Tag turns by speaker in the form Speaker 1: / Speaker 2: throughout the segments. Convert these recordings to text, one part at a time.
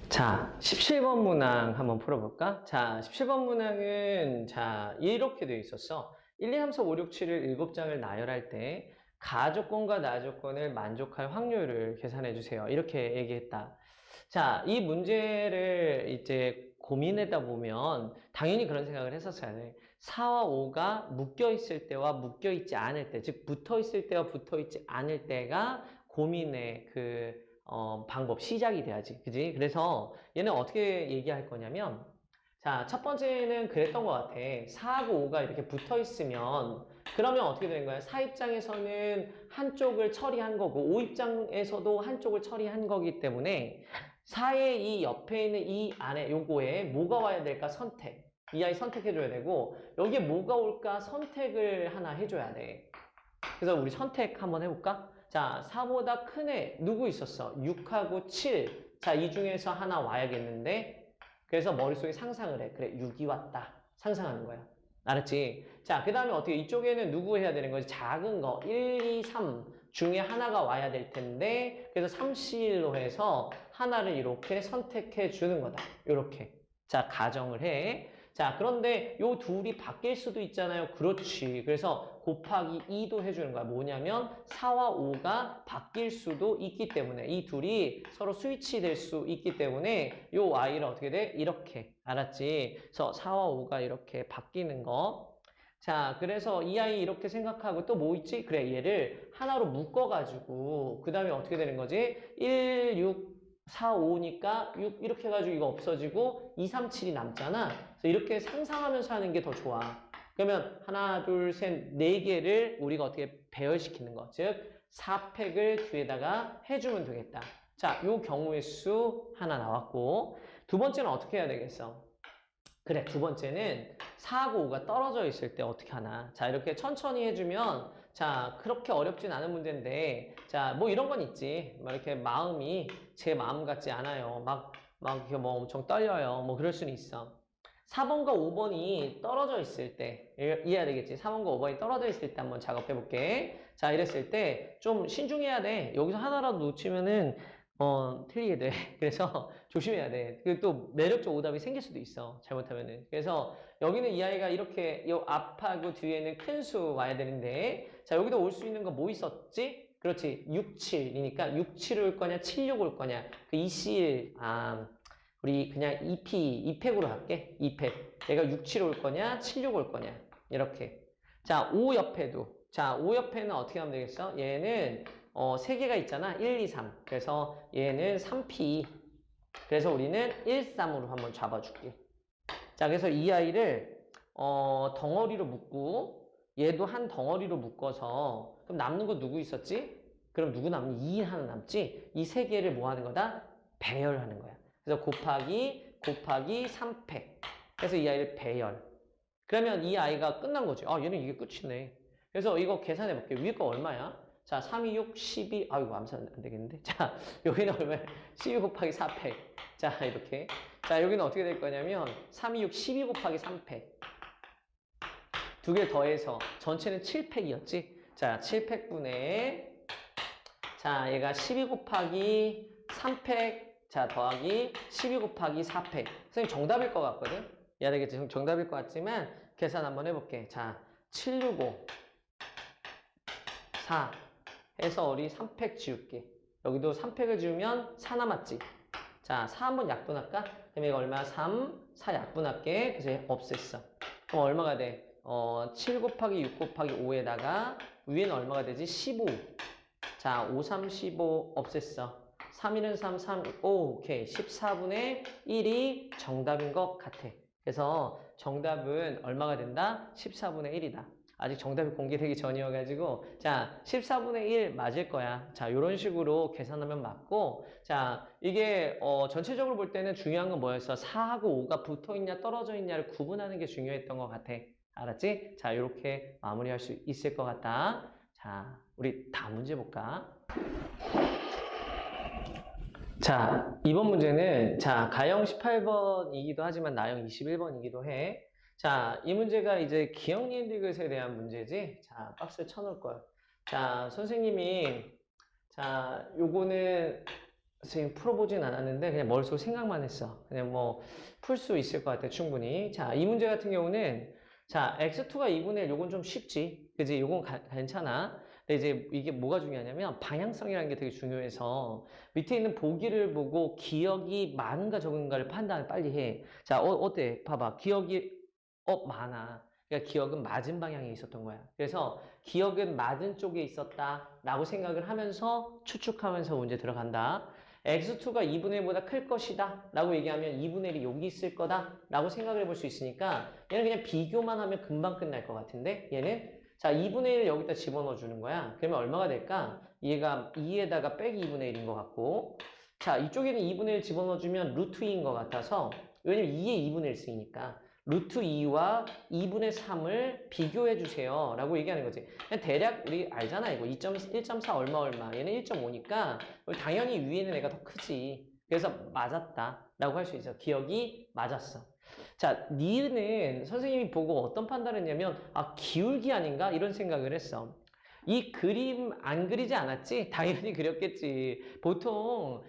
Speaker 1: 자, 17번 문항 한번 풀어볼까? 자, 17번 문항은 자, 이렇게 되어 있었어. 1, 2, 3, 4, 5, 6, 7을 7장을 나열할 때 가조건과 나조건을 만족할 확률을 계산해 주세요. 이렇게 얘기했다. 자, 이 문제를 이제 고민하다 보면 당연히 그런 생각을 했었어야 돼. 4와 5가 묶여 있을 때와 묶여 있지 않을 때, 즉 붙어 있을 때와 붙어 있지 않을 때가 고민의 방법, 시작이 돼야지. 그지? 그래서 얘는 어떻게 얘기할 거냐면, 자, 첫 번째는 그랬던 것 같아. 4하고 5가 이렇게 붙어 있으면, 그러면 어떻게 되는 거야? 4 입장에서는 한쪽을 처리한 거고, 5 입장에서도 한쪽을 처리한 거기 때문에, 4의 이 옆에 있는 이 안에 요거에 뭐가 와야 될까? 선택. 이 아이 선택해줘야 되고, 여기에 뭐가 올까? 선택을 하나 해줘야 돼. 그래서 우리 선택 한번 해볼까? 자, 4보다 큰 애 누구 있었어? 6하고 7. 자, 이 중에서 하나 와야겠는데 그래서 머릿속에 상상을 해. 그래, 6이 왔다. 상상하는 거야. 알았지? 자, 그 다음에 어떻게 이쪽에는 누구 해야 되는 거지? 작은 거 1, 2, 3 중에 하나가 와야 될 텐데 그래서 3C1로 해서 하나를 이렇게 선택해 주는 거다. 이렇게. 자, 가정을 해. 자, 그런데 요 둘이 바뀔 수도 있잖아요. 그렇지. 그래서 곱하기 2도 해주는 거야. 뭐냐면 4와 5가 바뀔 수도 있기 때문에 이 둘이 서로 스위치 될 수 있기 때문에 요 y를 어떻게 돼? 이렇게. 알았지? 그래서 4와 5가 이렇게 바뀌는 거. 자, 그래서 이 아이 이렇게 생각하고 또 뭐 있지? 그래, 얘를 하나로 묶어가지고 그 다음에 어떻게 되는 거지? 1, 6, 4, 5니까 6 이렇게 해가지고 이거 없어지고 2, 3, 7이 남잖아. 그래서 이렇게 상상하면서 하는 게 더 좋아. 그러면 하나, 둘, 셋, 네 개를 우리가 어떻게 배열시키는 거. 즉 4팩을 뒤에다가 해주면 되겠다. 자, 요 경우의 수 하나 나왔고 두 번째는 어떻게 해야 되겠어? 그래, 두 번째는 4하고 5가 떨어져 있을 때 어떻게 하나. 자, 이렇게 천천히 해주면, 자, 그렇게 어렵진 않은 문제인데, 자, 뭐 이런 건 있지. 막 이렇게 마음이 제 마음 같지 않아요. 막 이렇게 뭐 엄청 떨려요. 뭐 그럴 수는 있어. 4번과 5번이 떨어져 있을 때, 이해해야 되겠지. 4번과 5번이 떨어져 있을 때 한번 작업해 볼게. 자, 이랬을 때 좀 신중해야 돼. 여기서 하나라도 놓치면은, 틀리게 돼. 그래서 조심해야 돼. 그 또 매력적 오답이 생길 수도 있어. 잘못하면은. 그래서 여기는 이 아이가 이렇게 요 앞하고 뒤에는 큰 수 와야 되는데 자, 여기도 올 수 있는 거 뭐 있었지? 그렇지. 6, 7이니까 6, 7 올 거냐, 7, 6 올 거냐. 그 2C1, 우리 그냥 2팩으로 할게. 2팩. 얘가 6, 7 올 거냐, 7, 6 올 거냐. 이렇게. 자, 5 옆에도. 자, 5 옆에는 어떻게 하면 되겠어? 얘는 3개가 있잖아. 1, 2, 3. 그래서 얘는 3P. 그래서 우리는 1, 3으로 한번 잡아줄게. 자, 그래서 이 아이를 덩어리로 묶고 얘도 한 덩어리로 묶어서 그럼 남는 거 누구 있었지? 그럼 누구 남니? 2 하나 남지? 이 세 개를 뭐 하는 거다? 배열하는 거야. 그래서 곱하기 3팩. 그래서 이 아이를 배열. 그러면 이 아이가 끝난 거지. 아, 얘는 이게 끝이네. 그래서 이거 계산해 볼게. 위에 거 얼마야? 자, 3, 2, 6, 12. 아이고, 암산 안 되겠는데. 자, 여기는 얼마야? 12 곱하기 4팩. 자, 이렇게. 자, 여기는 어떻게 될 거냐면 3, 2, 6, 12 곱하기 3팩. 두 개 더해서 전체는 7팩이었지? 자, 7팩분의 자, 얘가 12 곱하기 3팩 자, 더하기 12 곱하기 4팩. 선생님 정답일 것 같거든? 이해야 되겠지? 정답일 것 같지만 계산 한번 해볼게. 자, 765 4 해서 우리 3팩 지울게. 여기도 3팩을 지우면 4 남았지? 자, 4 한번 약분할까? 그럼 이거 얼마야? 3, 4 약분할게. 그래서 없앴어. 그럼 얼마가 돼? 7 곱하기 6 곱하기 5에다가 위에는 얼마가 되지? 15. 자, 5, 3, 15 없앴어. 3, 1은 3, 3, 오, 오케이. 14분의 1이 정답인 것 같아. 그래서 정답은 얼마가 된다? 14분의 1이다. 아직 정답이 공개되기 전이어가지고 자, 14분의 1 맞을 거야. 자, 이런 식으로 계산하면 맞고 자, 이게 전체적으로 볼 때는 중요한 건 뭐였어? 4하고 5가 붙어있냐 떨어져 있냐를 구분하는 게 중요했던 것 같아. 알았지? 자, 이렇게 마무리할 수 있을 것 같다. 자, 우리 다음 문제 볼까? 자, 이번 문제는 자, 가형 18번이기도 하지만 나형 21번이기도 해. 자, 이 문제가 이제 기억니은 디귿에 대한 문제지. 자, 박스에 쳐놓을 거야. 자, 선생님이 자, 요거는 선생님 풀어보진 않았는데 그냥 머릿속으로 생각만 했어. 그냥 뭐 풀 수 있을 것 같아 충분히. 자, 이 문제 같은 경우는 자 x2가 2분의 1 요건 좀 쉽지. 그지? 요건 괜찮아. 근데 이제 이게 뭐가 중요하냐면 방향성이라는 게 되게 중요해서 밑에 있는 보기를 보고 기억이 많은가 적은가를 판단을 빨리 해. 자, 어때? 봐봐. 기억이 많아. 그러니까 기억은 맞은 방향에 있었던 거야. 그래서 기억은 맞은 쪽에 있었다라고 생각을 하면서 추측하면서 문제 들어간다. x2가 2분의 1보다 클 것이다 라고 얘기하면 2분의 1이 여기 있을 거다 라고 생각을 해볼 수 있으니까 얘는 그냥 비교만 하면 금방 끝날 것 같은데 얘는 자 2분의 1을 여기다 집어넣어 주는 거야. 그러면 얼마가 될까? 얘가 2에다가 빼기 2분의 1인 것 같고 자 이쪽에는 2분의 1 집어넣어 주면 루트 2인 것 같아서 왜냐면 2에 2분의 1 쓰니까 루트 2와 2분의 3을 비교해 주세요 라고 얘기하는 거지. 대략 우리 알잖아 이거 1.4 얼마 얘는 1.5니까 당연히 위에는 애가 더 크지. 그래서 맞았다 라고 할 수 있어. 기억이 맞았어. 자, 니은은 선생님이 보고 어떤 판단을 했냐면 아 기울기 아닌가 이런 생각을 했어. 이 그림 안 그리지 않았지? 당연히 그렸겠지. 보통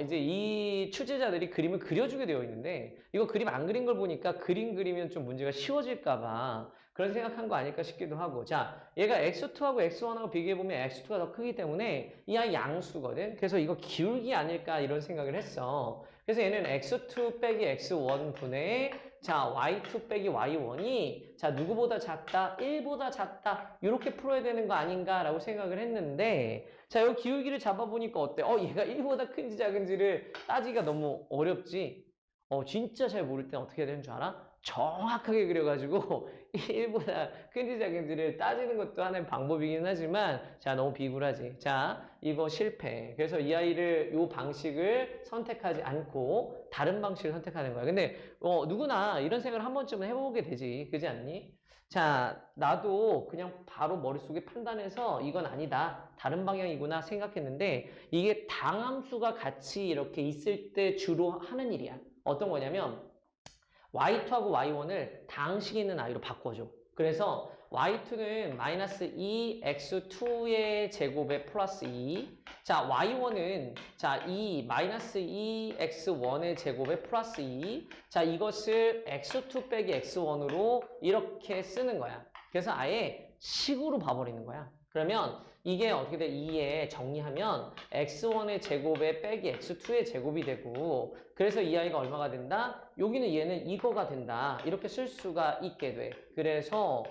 Speaker 1: 이제 이 출제자들이 그림을 그려주게 되어 있는데 이거 그림 안 그린 걸 보니까 그림 그리면 좀 문제가 쉬워질까 봐 그런 생각한 거 아닐까 싶기도 하고 자 얘가 x2하고 x1하고 비교해보면 x2가 더 크기 때문에 이 아이 양수거든. 그래서 이거 기울기 아닐까 이런 생각을 했어. 그래서 얘는 x2 빼기 x1 분의 자 y2 빼기 y1이 자 누구보다 작다 1보다 작다 이렇게 풀어야 되는 거 아닌가 라고 생각을 했는데 자 이 기울기를 잡아보니까 어때? 얘가 1보다 큰지 작은지를 따지기가 너무 어렵지. 진짜 잘 모를 땐 어떻게 해야 되는 줄 알아? 정확하게 그려가지고 1보다 큰지 작은지를 따지는 것도 하나의 방법이긴 하지만 자 너무 비굴하지. 자 이거 실패. 그래서 이 아이를 이 방식을 선택하지 않고 다른 방식을 선택하는 거야. 근데 누구나 이런 생각을 한 번쯤은 해보게 되지. 그지 않니? 자 나도 그냥 바로 머릿속에 판단해서 이건 아니다. 다른 방향이구나 생각했는데 이게 당함수가 같이 이렇게 있을 때 주로 하는 일이야. 어떤 거냐면 y2하고 y1을 당식이 있는 아이로 바꿔줘. 그래서 y2는 마이너스 2 x2의 제곱에 플러스 2 자 y1은 자 2 마이너스 2 x1의 제곱에 플러스 2 자 이것을 x2 빼기 x1으로 이렇게 쓰는 거야. 그래서 아예 식으로 봐버리는 거야. 그러면 이게 어떻게 돼? 2에 정리하면 x1의 제곱에 빼기 x2의 제곱이 되고 그래서 이 아이가 얼마가 된다? 여기는 얘는 이거가 된다. 이렇게 쓸 수가 있게 돼. 그래서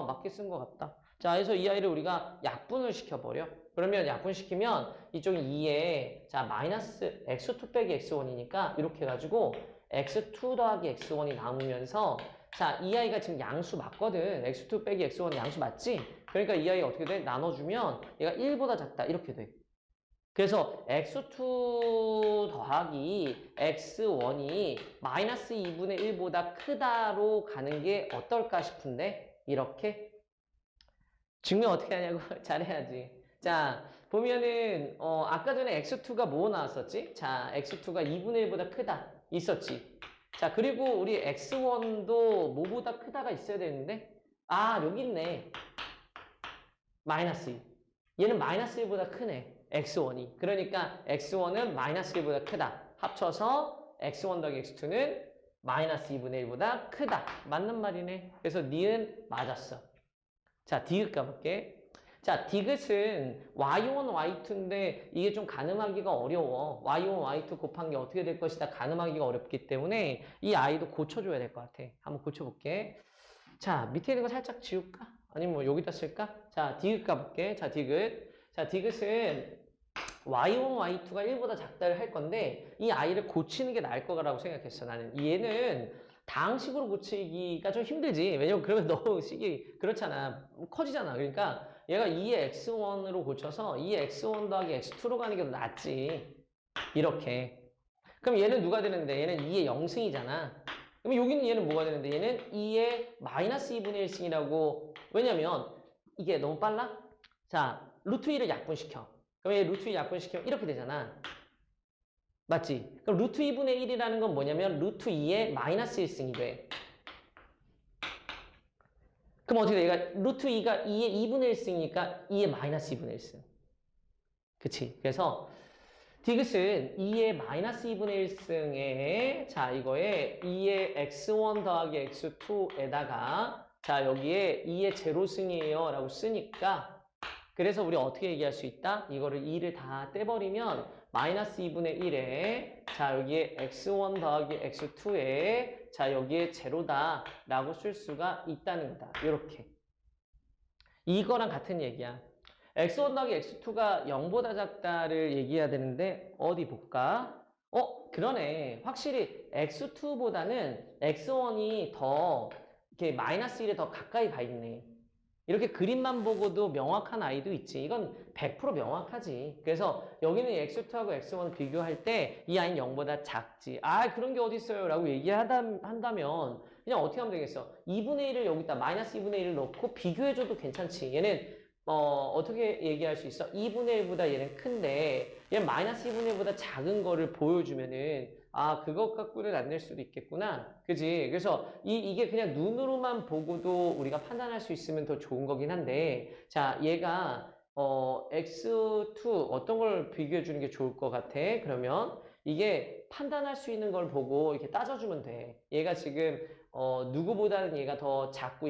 Speaker 1: 맞게 쓴 것 같다. 자, 그래서 이 아이를 우리가 약분을 시켜버려. 그러면 약분시키면 이쪽이 2에 자 마이너스 x2 빼기 x1이니까 이렇게 해가지고 x2 더하기 x1이 남으면서 자, 이 아이가 지금 양수 맞거든. x2 빼기 x1 양수 맞지? 그러니까 이 아이가 어떻게 돼? 나눠주면 얘가 1보다 작다. 이렇게 돼. 그래서 x2 더하기 x1이 마이너스 2분의 1보다 크다로 가는 게 어떨까 싶은데 이렇게 증명 어떻게 하냐고 잘해야지. 자 보면은 아까 전에 x2가 뭐 나왔었지? 자 x2가 2분의 1보다 크다 있었지. 자 그리고 우리 x1도 뭐보다 크다가 있어야 되는데 여기 있네. 마이너스 2. 얘는 마이너스 1보다 크네. x1이. 그러니까 x1은 마이너스 1보다 크다. 합쳐서 x1 더하기 x2는 마이너스 2분의 1보다 크다. 맞는 말이네. 그래서 니은 맞았어. 자, 디귿 가볼게. 자, 디귿은 y1, y2인데 이게 좀 가늠하기가 어려워. y1, y2 곱한 게 어떻게 될 것이다. 가늠하기가 어렵기 때문에 이 아이도 고쳐줘야 될 것 같아. 한번 고쳐볼게. 자, 밑에 있는 거 살짝 지울까? 아니면 뭐 여기다 쓸까? 자, 디귿 가볼게. 자, 디귿. 자, 디귿은 y1, y2가 1보다 작다를 할 건데 이 아이를 고치는 게 나을 거라고 생각했어. 나는 얘는 당식으로 고치기가 좀 힘들지. 왜냐면 그러면 너무 식이 그렇잖아. 커지잖아. 그러니까 얘가 2의 x1으로 고쳐서 2의 x1 더하기 x2로 가는 게 더 낫지. 이렇게. 그럼 얘는 누가 되는데? 얘는 2의 0승이잖아. 그럼 여기는 얘는 뭐가 되는데? 얘는 2의 마이너스 2분의 1승이라고. 왜냐면 이게 너무 빨라? 자, 루트 2를 약분시켜. 그럼 얘 루트 2 약분시키면 이렇게 되잖아. 맞지? 그럼 루트 2분의 1이라는 건 뭐냐면 루트 2의 마이너스 1승이 돼. 그럼 어떻게 돼? 얘가 루트 2가 2의 2분의 1승이니까 2의 마이너스 2분의 1승. 그치? 그래서 디귿은 2의 마이너스 2분의 1승에 자 이거에 2의 x1 더하기 x2에다가 자 여기에 2의 제로승이에요 라고 쓰니까 그래서 우리 어떻게 얘기할 수 있다? 이거를 2를 다 떼버리면 마이너스 2분의 1에 자 여기에 x1 더하기 x2에 자 여기에 제로다 라고 쓸 수가 있다는 거다. 이렇게 이거랑 같은 얘기야. x1 더하기 x2가 0보다 작다를 얘기해야 되는데 어디 볼까? 그러네. 확실히 x2보다는 x1이 더 이렇게 마이너스 1에 더 가까이 가 있네. 이렇게 그림만 보고도 명확한 아이도 있지. 이건 100% 명확하지. 그래서 여기는 x2하고 x1 비교할 때 이 아이는 0보다 작지. 아 그런 게 어디 있어요 라고 얘기한다면 그냥 어떻게 하면 되겠어? 2분의 1을 여기다 마이너스 2분의 1을 넣고 비교해줘도 괜찮지. 얘는 어떻게 얘기할 수 있어? 2분의 1보다 얘는 큰데 얘는 마이너스 2분의 1보다 작은 거를 보여주면은 아 그것 갖고는 안 낼 수도 있겠구나. 그지? 그래서 이게 그냥 눈으로만 보고도 우리가 판단할 수 있으면 더 좋은 거긴 한데 자 얘가 x2 어떤 걸 비교해 주는 게 좋을 것 같아? 그러면 이게 판단할 수 있는 걸 보고 이렇게 따져주면 돼. 얘가 지금 누구보다는 얘가 더 작고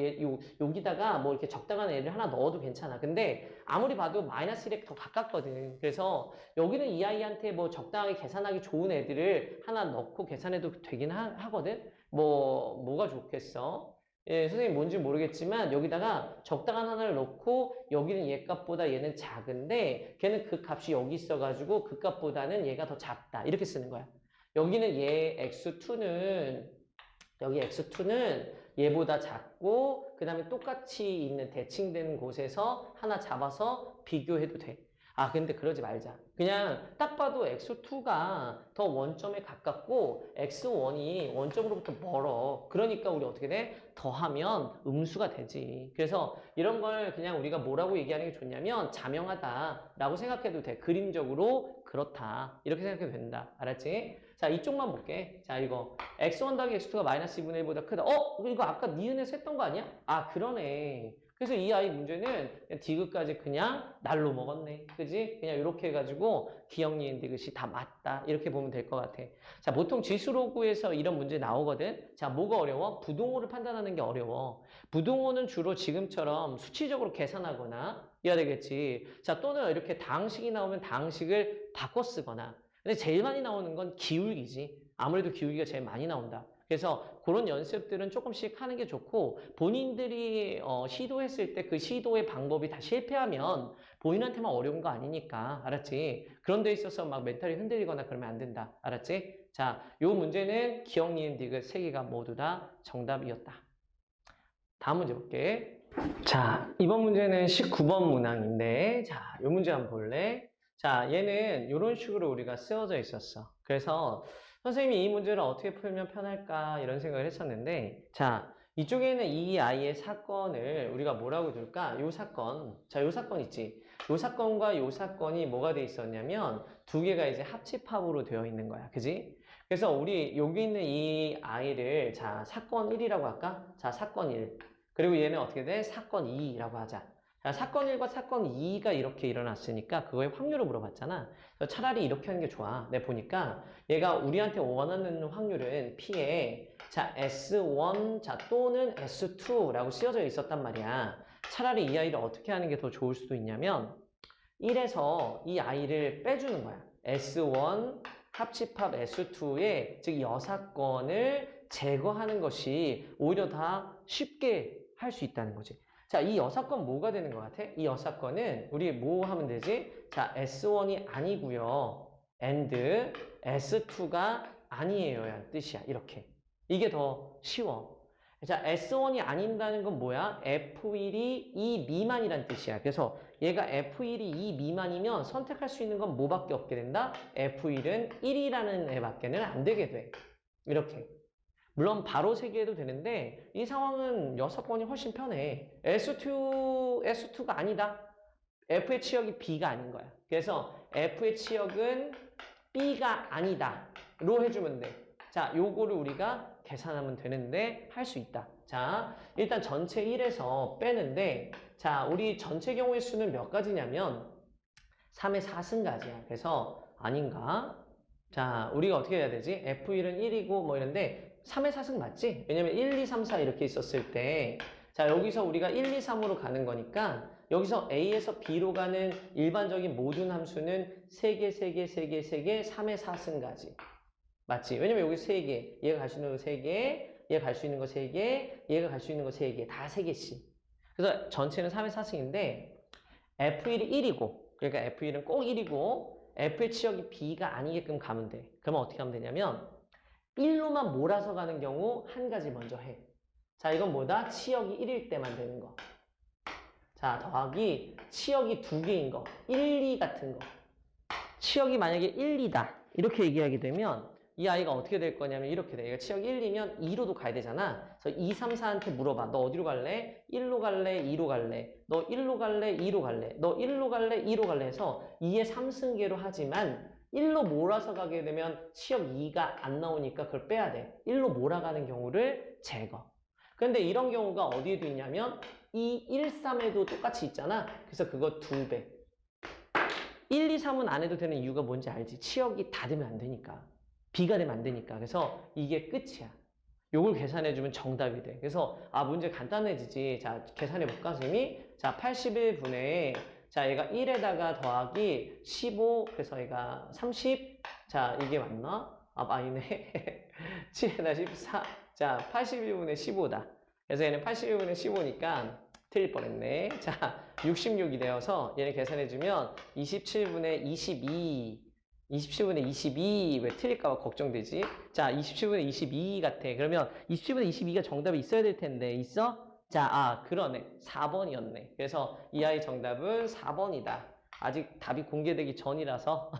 Speaker 1: 여기다가 뭐 이렇게 적당한 애를 하나 넣어도 괜찮아. 근데 아무리 봐도 마이너스 1에 더 가깝거든. 그래서 여기는 이 아이한테 뭐 적당하게 계산하기 좋은 애들을 하나 넣고 계산해도 되긴 하거든. 뭐가 좋겠어? 예, 선생님 뭔지 모르겠지만 여기다가 적당한 하나를 넣고 여기는 얘 값보다 얘는 작은데 걔는 그 값이 여기 있어가지고 그 값보다는 얘가 더 작다. 이렇게 쓰는 거야. 여기는 얘 여기 x2는 얘보다 작고 그 다음에 똑같이 있는 대칭되는 곳에서 하나 잡아서 비교해도 돼. 아 근데 그러지 말자. 그냥 딱 봐도 x2가 더 원점에 가깝고 x1이 원점으로부터 멀어. 그러니까 우리 어떻게 돼? 더하면 음수가 되지. 그래서 이런 걸 그냥 우리가 뭐라고 얘기하는 게 좋냐면 자명하다라고 생각해도 돼. 그림적으로 그렇다. 이렇게 생각해도 된다. 알았지? 자 이쪽만 볼게. 자 이거 x1 더하기 x2가 마이너스 2분의 1보다 크다. 이거 아까 니은에서 했던 거 아니야? 아 그러네. 그래서 이 아이 문제는 디귿까지 그냥 날로 먹었네. 그지? 그냥 이렇게 해가지고 기억, 니은, 디귿이 다 맞다. 이렇게 보면 될 것 같아. 자, 보통 지수로그에서 이런 문제 나오거든. 자, 뭐가 어려워? 부동호를 판단하는 게 어려워. 부동호는 주로 지금처럼 수치적으로 계산하거나 해야 되겠지. 자, 또는 이렇게 다항식이 나오면 다항식을 바꿔 쓰거나. 근데 제일 많이 나오는 건 기울기지. 아무래도 기울기가 제일 많이 나온다. 그래서 그런 연습들은 조금씩 하는 게 좋고 본인들이 시도했을 때 그 시도의 방법이 다 실패하면 본인한테만 어려운 거 아니니까 알았지? 그런 데 있어서 막 멘탈이 흔들리거나 그러면 안 된다. 알았지? 자, 요 문제는 기억, 니은, 디귿 세 개가 모두 다 정답이었다. 다음 문제 볼게. 자, 이번 문제는 19번 문항인데 자, 요 문제 한번 볼래? 자, 얘는 이런 식으로 우리가 쓰여져 있었어. 그래서 선생님이 이 문제를 어떻게 풀면 편할까 이런 생각을 했었는데 자, 이쪽에는 이 아이의 사건을 우리가 뭐라고 둘까? 요 사건. 자, 요 사건 있지? 요 사건과 요 사건이 뭐가 돼 있었냐면 두 개가 이제 합집합으로 되어 있는 거야. 그지? 그래서 우리 여기 있는 이 아이를 자, 사건 1이라고 할까? 자, 사건 1. 그리고 얘는 어떻게 돼? 사건 2라고 하자. 자, 사건 1과 사건 2가 이렇게 일어났으니까 그거의 확률을 물어봤잖아. 그래서 차라리 이렇게 하는 게 좋아. 내가 보니까 얘가 우리한테 원하는 확률은 P에 자 S1 자 또는 S2라고 쓰여져 있었단 말이야. 차라리 이 아이를 어떻게 하는 게 더 좋을 수도 있냐면 1에서 이 아이를 빼주는 거야. S1 합집합 S2의 즉 여사건을 제거하는 것이 오히려 다 쉽게 할 수 있다는 거지. 자, 이 여사건 뭐가 되는 것 같아? 이 여사건은 우리 뭐 하면 되지? 자, S1이 아니고요. and S2가 아니에요. 라는 뜻이야. 이렇게. 이게 더 쉬워. 자, S1이 아닌다는 건 뭐야? F1이 2 미만이란 뜻이야. 그래서 얘가 F1이 2 미만이면 선택할 수 있는 건 뭐밖에 없게 된다? F1은 1이라는 애밖에는 안 되게 돼. 이렇게. 물론 바로 세개해도 되는데 이 상황은 여사건이 훨씬 편해. S2가 아니다. F의 치역이 B가 아닌 거야. 그래서 F의 치역은 B가 아니다. 로 해주면 돼. 자, 요거를 우리가 계산하면 되는데 할 수 있다. 자, 일단 전체 1에서 빼는데 자, 우리 전체 경우의 수는 몇 가지냐면 3의 4승가지야. 그래서 아닌가? 자, 우리가 어떻게 해야 되지? F1은 1이고 뭐 이런데 3의 4승 맞지? 왜냐면 1, 2, 3, 4 이렇게 있었을 때 자, 여기서 우리가 1, 2, 3으로 가는 거니까 여기서 A에서 B로 가는 일반적인 모든 함수는 3개, 3개, 3개, 3개, 3의 4승가지. 맞지? 왜냐면 여기 3개, 얘가 갈 수 있는 거 3개, 얘가 갈 수 있는 거 3개, 얘가 갈 수 있는 거 3개, 다 3개씩. 그래서 전체는 3의 4승인데 F1이 1이고 그러니까 F1은 꼭 1이고 F의 치역이 B가 아니게끔 가면 돼. 그러면 어떻게 하면 되냐면 1로만 몰아서 가는 경우 한 가지 먼저 해. 자, 이건 뭐다? 치역이 1일 때만 되는 거. 자, 더하기 치역이 2개인 거. 1, 2 같은 거. 치역이 만약에 1, 2다. 이렇게 얘기하게 되면 이 아이가 어떻게 될 거냐면 이렇게 돼. 얘가 치역 1이면 2로도 가야 되잖아. 그래서 2, 3, 4한테 물어봐. 너 어디로 갈래? 1로 갈래? 2로 갈래? 너 1로 갈래? 2로 갈래? 너 1로 갈래? 2로 갈래? 해서 2의 3승계로 하지만 1로 몰아서 가게 되면 치역 2가 안 나오니까 그걸 빼야 돼. 1로 몰아가는 경우를 제거. 그런데 이런 경우가 어디에도 있냐면 2, 1, 3에도 똑같이 있잖아. 그래서 그거 2배. 1, 2, 3은 안 해도 되는 이유가 뭔지 알지? 치역이 다 되면 안 되니까. B가 되면 안 되니까. 그래서 이게 끝이야. 요걸 계산해주면 정답이 돼. 그래서 문제 간단해지지. 자, 계산해볼까, 선생님이? 자, 81분의 자, 얘가 1에다가 더하기 15 그래서 얘가 30 자, 이게 맞나? 아니네. 7에다 14 자, 81분의 15다. 그래서 얘는 81분의 15니까 틀릴 뻔했네. 자, 66이 되어서 얘를 계산해주면 27분의 22 왜 틀릴까봐 걱정되지? 자, 27분의 22 같아. 그러면 27분의 22가 정답이 있어야 될 텐데 있어? 자, 그러네. 4번이었네. 그래서 이 아이 정답은 4번이다. 아직 답이 공개되기 전이라서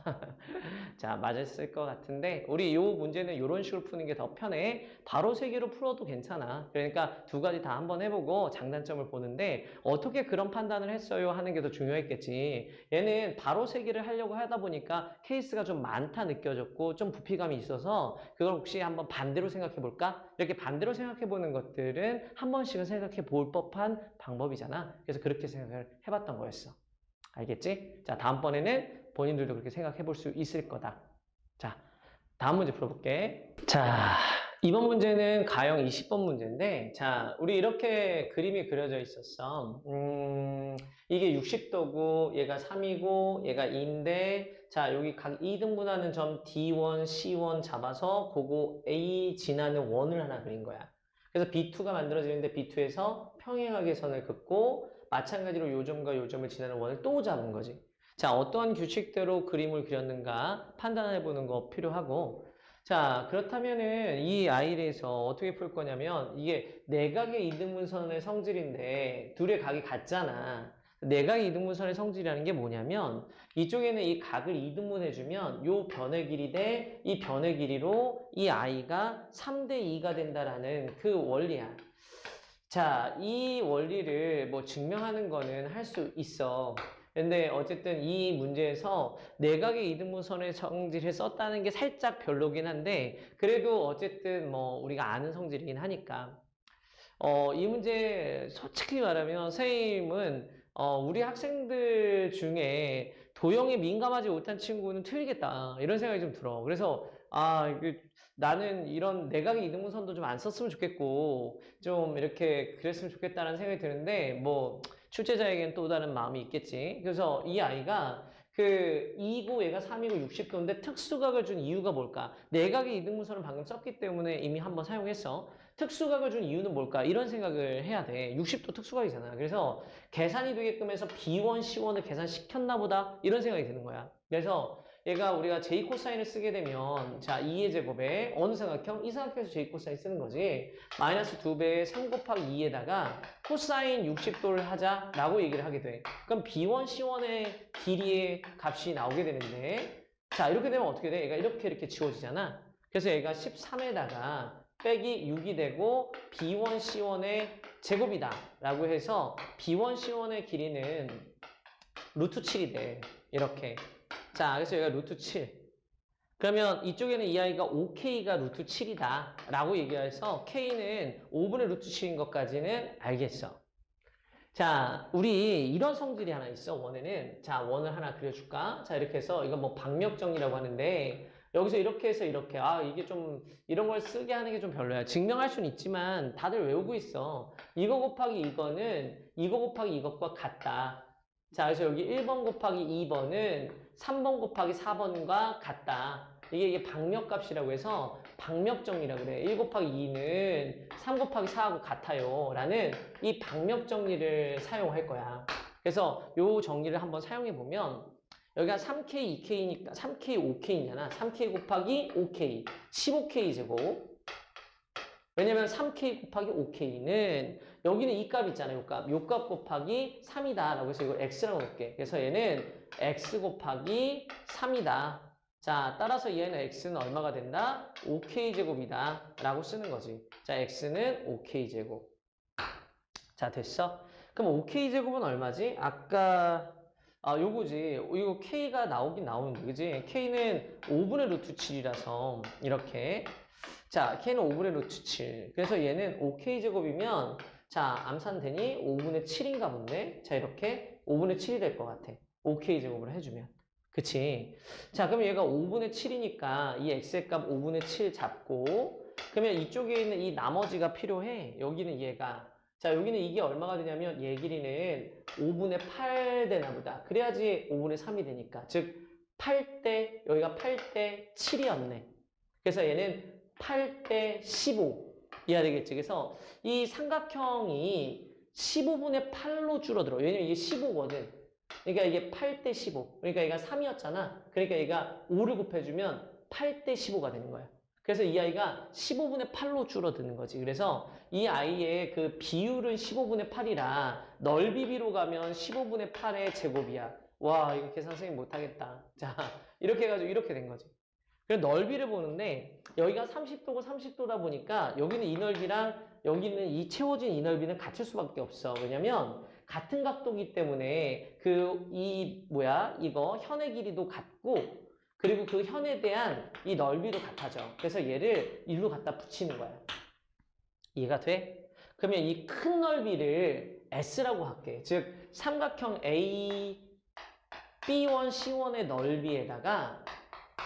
Speaker 1: 자, 맞았을 것 같은데 우리 요 문제는 이런 식으로 푸는 게 더 편해. 바로 세개로 풀어도 괜찮아. 그러니까 두 가지 다 한번 해보고 장단점을 보는데 어떻게 그런 판단을 했어요 하는 게 더 중요했겠지. 얘는 바로 세개를 하려고 하다 보니까 케이스가 좀 많다 느껴졌고 좀 부피감이 있어서 그걸 혹시 한번 반대로 생각해 볼까? 이렇게 반대로 생각해 보는 것들은 한 번씩은 생각해 볼 법한 방법이잖아. 그래서 그렇게 생각을 해봤던 거였어. 알겠지? 자, 다음번에는 본인들도 그렇게 생각해 볼 수 있을 거다. 자, 다음 문제 풀어볼게. 자, 이번 문제는 가형 20번 문제인데, 자, 우리 이렇게 그림이 그려져 있었어. 이게 60도고, 얘가 3이고, 얘가 2인데, 자, 여기 각 2등분하는 점 D1, C1 잡아서 그거 A 지나는 원을 하나 그린 거야. 그래서 B2가 만들어지는데 B2에서 평행하게 선을 긋고, 마찬가지로 요점과 요점을 지나는 원을 또 잡은 거지. 자, 어떠한 규칙대로 그림을 그렸는가 판단해보는 거 필요하고 자, 그렇다면은 이 아이에서 어떻게 풀 거냐면 이게 내각의 이등분선의 성질인데 둘의 각이 같잖아. 내각의 이등분선의 성질이라는 게 뭐냐면 이쪽에는 이 각을 이등분해주면 요 변의 길이 대 이 변의 길이로 이 아이가 3대 2가 된다라는 그 원리야. 자, 이 원리를 뭐 증명하는 거는 할 수 있어. 근데 어쨌든 이 문제에서 내각의 이등분선의 성질을 썼다는 게 살짝 별로긴 한데 그래도 어쨌든 뭐 우리가 아는 성질이긴 하니까 이 문제 솔직히 말하면 선생님은 우리 학생들 중에 도형에 민감하지 못한 친구는 틀리겠다 이런 생각이 좀 들어. 그래서 나는 이런 내각의 이등분선도 좀 안 썼으면 좋겠고 좀 이렇게 그랬으면 좋겠다는 생각이 드는데 뭐 출제자에겐 또 다른 마음이 있겠지. 그래서 이 아이가 그 2고 얘가 3이고 60도인데 특수각을 준 이유가 뭘까? 내각의 이등분선을 방금 썼기 때문에 이미 한번 사용했어. 특수각을 준 이유는 뭘까? 이런 생각을 해야 돼. 60도 특수각이잖아. 그래서 계산이 되게끔 해서 B1, C1을 계산시켰나 보다 이런 생각이 드는 거야. 그래서 얘가 우리가 j 코사인을 쓰게 되면 자 2의 제곱에 어느 삼각형? 이 삼각형에서 j 코사인 쓰는 거지. 마이너스 2배의 3 곱하기 2에다가 코사인 60도를 하자라고 얘기를 하게 돼. 그럼 B1, C1의 길이의 값이 나오게 되는데 자 이렇게 되면 어떻게 돼? 얘가 이렇게 지워지잖아. 그래서 얘가 13에다가 빼기 6이 되고 B1, C1의 제곱이다 라고 해서 B1, C1의 길이는 루트 7이 돼. 이렇게. 자, 그래서 여기가 루트 7. 그러면 이쪽에는 이 아이가 5K가 루트 7이다 라고 얘기해서 K는 5분의 루트 7인 것까지는 알겠어. 자, 우리 이런 성질이 하나 있어, 원에는. 자, 원을 하나 그려줄까? 자, 이렇게 해서, 이건 뭐 방역정리라고 하는데, 여기서 이렇게 해서 이렇게, 아, 이게 좀, 이런 걸 쓰게 하는 게 좀 별로야. 증명할 수는 있지만, 다들 외우고 있어. 이거 곱하기 이거는, 이거 곱하기 이것과 같다. 자, 그래서 여기 1번 곱하기 2번은 3번 곱하기 4번과 같다. 이게 방역값이라고 해서 방역정리라고 그래. 1 곱하기 2는 3 곱하기 4하고 같아요. 라는 이 방역 정리를 사용할 거야. 그래서 요 정리를 한번 사용해 보면 여기가 3K, 2K니까 3K, 5K잖아. 3K 곱하기 5K, 15K 제곱. 왜냐면 3K 곱하기 5K는 여기는 이 값 있잖아요. 요 값. 요 값 곱하기 3이다. 라고 해서 이걸 X라고 놓을게. 그래서 얘는 X 곱하기 3이다. 자, 따라서 얘는 X는 얼마가 된다? 5K 제곱이다. 라고 쓰는 거지. 자, X는 5K 제곱. 자, 됐어? 그럼 5K 제곱은 얼마지? 아까 요거지. 이거 K가 나오긴 나오는데, 그지? K는 5분의 루트 7이라서 이렇게. 자, K는 5분의 루트 7. 그래서 얘는 5K 제곱이면 자, 암산되니 5분의 7인가 본데. 자, 이렇게 5분의 7이 될 것 같아. 5K 제곱을 해주면. 그치? 자, 그럼 얘가 5분의 7이니까 이 X의 값 5분의 7 잡고 그러면 이쪽에 있는 이 나머지가 필요해. 여기는 얘가. 자, 여기는 이게 얼마가 되냐면 얘 길이는 5분의 8 되나 보다. 그래야지 5분의 3이 되니까. 즉 8대 여기가 8대 7이었네. 그래서 얘는 8대 15 이해야 되겠지. 그래서 이 삼각형이 15분의 8로 줄어들어. 왜냐면 이게 15거든. 그러니까 이게 8대 15. 그러니까 얘가 3이었잖아. 그러니까 얘가 5를 곱해주면 8대 15가 되는 거야. 그래서 이 아이가 15분의 8로 줄어드는 거지. 그래서 이 아이의 그 비율은 15분의 8이라 넓이 비로 가면 15분의 8의 제곱이야. 와, 이거 계산 선생님 못하겠다. 자, 이렇게 해가지고 이렇게 된 거지. 그래서 넓이를 보는데 여기가 30도고 30도다 보니까 여기는 이 넓이랑 여기는 이 채워진 이 넓이는 같을 수밖에 없어. 왜냐면 같은 각도이기 때문에 이거 현의 길이도 같고 그리고 그 현에 대한 이 넓이도 같아져. 그래서 얘를 일로 갖다 붙이는 거야. 이해가 돼? 그러면 이 큰 넓이를 S라고 할게. 즉 삼각형 A, B1, C1의 넓이에다가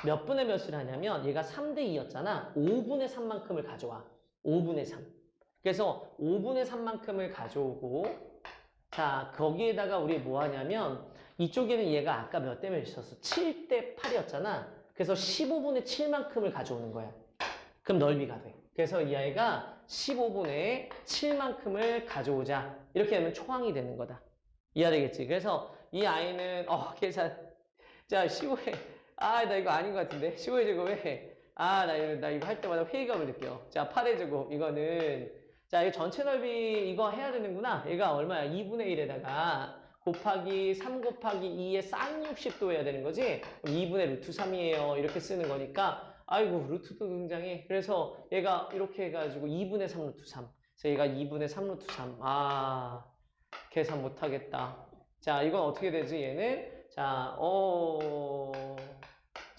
Speaker 1: 몇 분의 몇을 하냐면 얘가 3대 2였잖아. 5분의 3만큼을 가져와. 5분의 3. 그래서 5분의 3만큼을 가져오고 자, 거기에다가 우리 뭐 하냐면 이쪽에는 얘가 아까 몇 대 몇 있었어? 7대 8이었잖아. 그래서 15분의 7만큼을 가져오는 거야. 그럼 넓이가 돼. 그래서 이 아이가 15분의 7만큼을 가져오자. 이렇게 하면 초항이 되는 거다. 이해되겠지? 그래서 이 아이는 계산 자 15에 나 이거 아닌 것 같은데 15의 제곱에 나 이거 할 때마다 회의감을 느껴. 자 8의 제곱 이거는 자, 이 전체 넓이 이거 해야 되는구나. 얘가 얼마야? 2분의 1에다가 곱하기 3 곱하기 2의 쌍 60도 해야 되는 거지? 2분의 루트 3이에요. 이렇게 쓰는 거니까 아이고 루트도 등장해. 그래서 얘가 이렇게 해가지고 2분의 3 루트 3. 그래서 얘가 2분의 3 루트 3. 계산 못하겠다. 자, 이건 어떻게 되지? 얘는 자,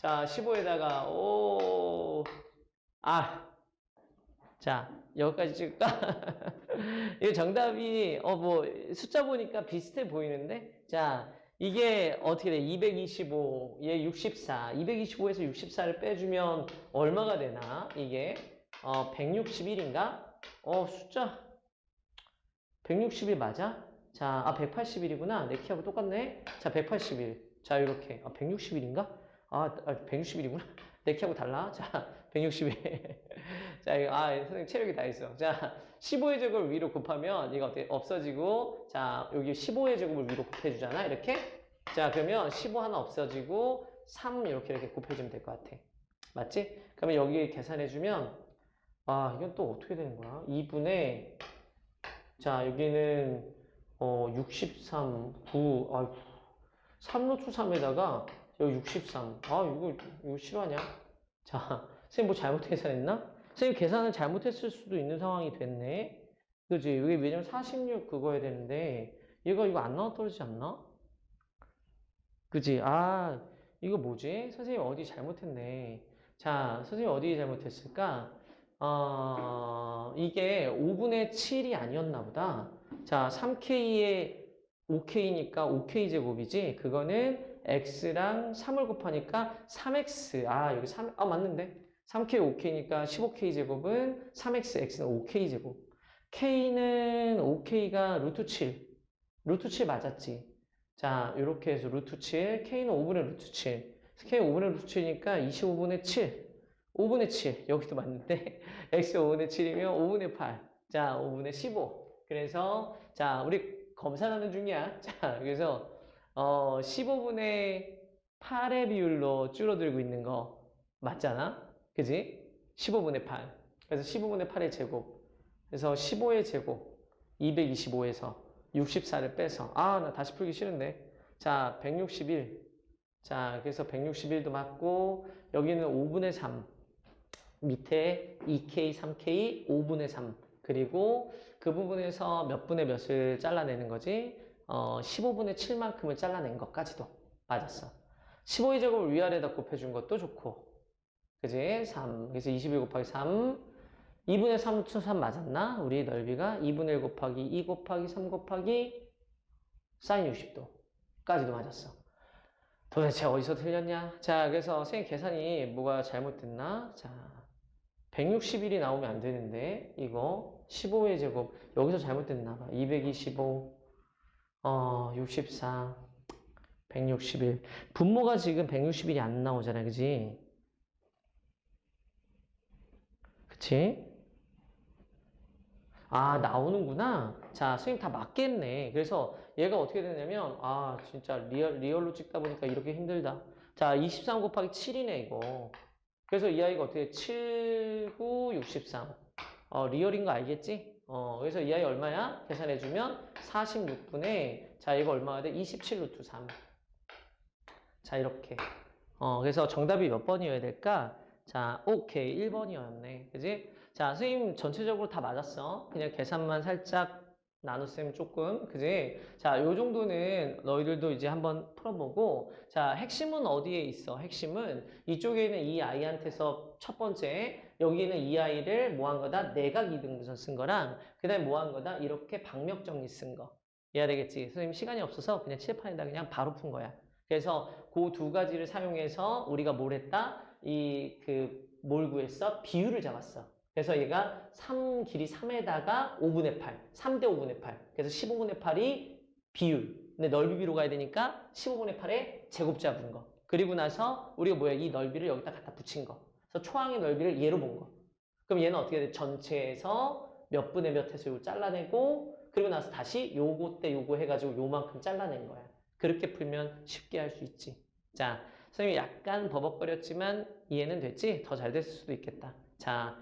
Speaker 1: 15에다가 자, 여기까지 찍을까? 이 정답이, 숫자 보니까 비슷해 보이는데? 자, 이게 어떻게 돼? 225, 얘 64. 225에서 64를 빼주면 얼마가 되나? 이게, 161인가? 숫자. 161 맞아? 자, 181이구나. 내 키하고 똑같네? 자, 181. 자, 이렇게. 161인가? 161이구나. 내 키하고 달라? 자, 161. 자, 이거, 선생님 체력이 다 있어. 자, 15의 제곱을 위로 곱하면 이거 어떻게 없어지고, 자, 여기 15의 제곱을 위로 곱해주잖아. 이렇게. 자, 그러면 15 하나 없어지고, 3 이렇게 곱해주면 될 것 같아. 맞지? 그러면 여기 계산해주면, 이건 또 어떻게 되는 거야? 2분의, 자, 여기는, 63, 9, 3루트 3에다가, 여기 63. 이거 싫어하냐? 자, 선생님 뭐 잘못 계산했나? 선생님 계산을 잘못했을 수도 있는 상황이 됐네. 그지? 여기 왜냐면 46 그거 해야 되는데 얘가 이거 안 나와 떨어지지 않나? 그지? 이거 뭐지? 선생님 어디 잘못했네. 자, 선생님 어디 잘못했을까? 이게 5분의 7이 아니었나 보다. 자, 3K에 5K니까 5K 제곱이지. 그거는 X랑 3을 곱하니까 3X. 아, 여기 3, 아, 맞는데. 3K, 5K니까 15K 제곱은 3X, X는 5K 제곱. K는 5K가 루트 7. 루트 7 맞았지. 자, 이렇게 해서 루트 7. K는 5분의 루트 7. K는 5분의 루트 7이니까 25분의 7. 5분의 7. 여기도 맞는데. X 5분의 7이면 5분의 8. 자, 5분의 15. 그래서, 자, 우리 검사하는 중이야. 자, 그래서, 15분의 8의 비율로 줄어들고 있는 거 맞잖아? 그지? 15분의 8. 그래서 15분의 8의 제곱. 그래서 15의 제곱. 225에서 64를 빼서. 아, 나 다시 풀기 싫은데. 자, 161. 자, 그래서 161도 맞고, 여기는 5분의 3. 밑에 2K, 3K, 5분의 3. 그리고 그 부분에서 몇 분의 몇을 잘라내는 거지? 15분의 7만큼을 잘라낸 것까지도 맞았어. 15의 제곱을 위아래다 곱해준 것도 좋고. 그지? 3. 그래서 21 곱하기 3. 2분의 3, 3 맞았나? 우리 넓이가 2분의 1 곱하기 2 곱하기 3 곱하기 사인 60도까지도 맞았어. 도대체 어디서 틀렸냐? 자, 그래서 선생님 계산이 뭐가 잘못됐나? 자, 161이 나오면 안 되는데, 이거 15의 제곱 여기서 잘못됐나 봐. 225, 64, 161. 분모가 지금 161이 안 나오잖아, 그지? 그치? 아, 나오는구나. 자, 선생님 다 맞겠네. 그래서 얘가 어떻게 되냐면, 아, 진짜 리얼로 찍다 보니까 이렇게 힘들다. 자, 23 곱하기 7이네, 이거. 그래서 이 아이가 어떻게 7, 9, 63. 리얼인 거 알겠지? 그래서 이 아이 얼마야? 계산해주면 46분에, 자, 이거 얼마가 돼? 27 루트 3. 자, 이렇게. 그래서 정답이 몇 번이어야 될까? 자, 오케이. 1번이었네. 그지? 자, 선생님 전체적으로 다 맞았어. 그냥 계산만 살짝 나눴으면 조금. 그지? 자, 요 정도는 너희들도 이제 한번 풀어보고. 자, 핵심은 어디에 있어? 핵심은 이쪽에 있는 이 아이한테서 첫 번째, 여기는 이 아이를 뭐 한 거다? 내각 이등분선 쓴 거랑, 그 다음에 뭐 한 거다? 이렇게 방역 정리 쓴 거. 이해야 되겠지? 선생님 시간이 없어서 그냥 칠판에다 그냥 바로 푼 거야. 그래서 그 두 가지를 사용해서 우리가 뭘 했다? 뭘 구했어? 비율을 잡았어. 그래서 얘가 3 길이 3에다가 5분의 8. 3대 5분의 8. 그래서 15분의 8이 비율. 근데 넓이비로 가야 되니까 15분의 8에 제곱 잡은 거. 그리고 나서 우리가 뭐야? 이 넓이를 여기다 갖다 붙인 거. 그래서 초항의 넓이를 얘로 본 거. 그럼 얘는 어떻게 돼? 전체에서 몇 분의 몇 해서 이거 잘라내고 그리고 나서 다시 요거 때 요거 해가지고 요만큼 잘라낸 거야. 그렇게 풀면 쉽게 할 수 있지. 자, 선생님이 약간 버벅거렸지만 이해는 됐지? 더 잘 됐을 수도 있겠다. 자,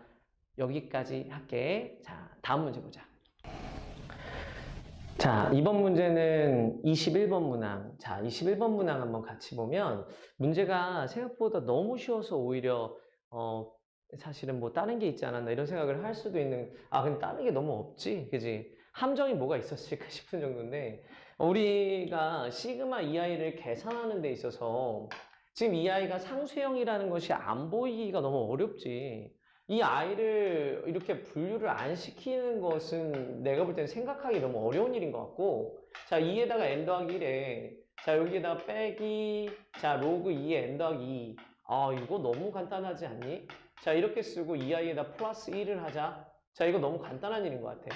Speaker 1: 여기까지 할게. 자, 다음 문제 보자. 자, 이번 문제는 21번 문항. 자, 21번 문항 한번 같이 보면 문제가 생각보다 너무 쉬워서 오히려 사실은 뭐 다른 게 있지 않았나 이런 생각을 할 수도 있는, 근데 다른 게 너무 없지, 그지? 함정이 뭐가 있었을까 싶은 정도인데, 우리가 시그마 EI를 계산하는 데 있어서 지금 이 아이가 상수형이라는 것이 안 보이기가 너무 어렵지. 이 아이를 이렇게 분류를 안 시키는 것은 내가 볼 때는 생각하기 너무 어려운 일인 것 같고, 자, 2에다가 n 더하기 1에, 자, 여기에다 빼기, 자, 로그 2에 n 더하기 2. 이거 너무 간단하지 않니? 자, 이렇게 쓰고 이 아이에다 플러스 1을 하자. 자, 이거 너무 간단한 일인 것 같아.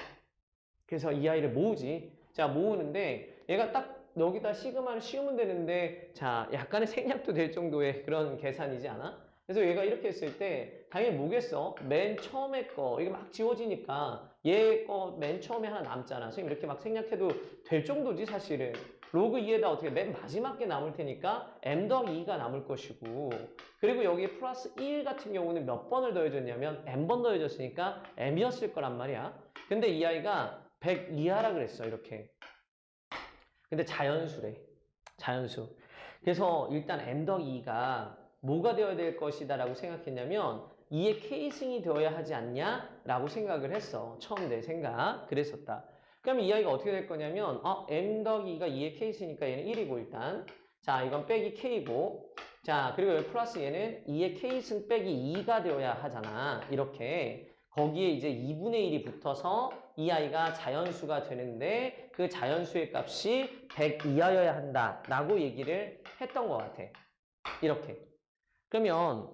Speaker 1: 그래서 이 아이를 모으지. 자, 모으는데 얘가 딱 여기다 시그마를 씌우면 되는데, 자, 약간의 생략도 될 정도의 그런 계산이지 않아? 그래서 얘가 이렇게 했을 때 당연히 뭐겠어? 맨 처음에 거 이거 막 지워지니까 얘 거 맨 처음에 하나 남잖아. 선생님 이렇게 막 생략해도 될 정도지 사실은. 로그 2에다 어떻게 맨 마지막 게 남을 테니까 m 더하기 2가 남을 것이고, 그리고 여기 플러스 1 같은 경우는 몇 번을 더해줬냐면 m번 더해줬으니까 m이었을 거란 말이야. 근데 이 아이가 100 이하라 그랬어, 이렇게. 근데 자연수래. 자연수. 그래서 일단 m 더하기 2가 뭐가 되어야 될 것이다 라고 생각했냐면 2의 k승이 되어야 하지 않냐? 라고 생각을 했어. 처음 내 생각. 그랬었다. 그럼 이 아이가 어떻게 될 거냐면 m 더하기 2가 2의 k승이니까 얘는 1이고 일단. 자, 이건 빼기 k고. 자, 그리고 여기 플러스 얘는 2의 k승 빼기 2가 되어야 하잖아. 이렇게. 거기에 이제 2분의 1이 붙어서 이 아이가 자연수가 되는데 그 자연수의 값이 100 이하여야 한다라고 얘기를 했던 것 같아. 이렇게. 그러면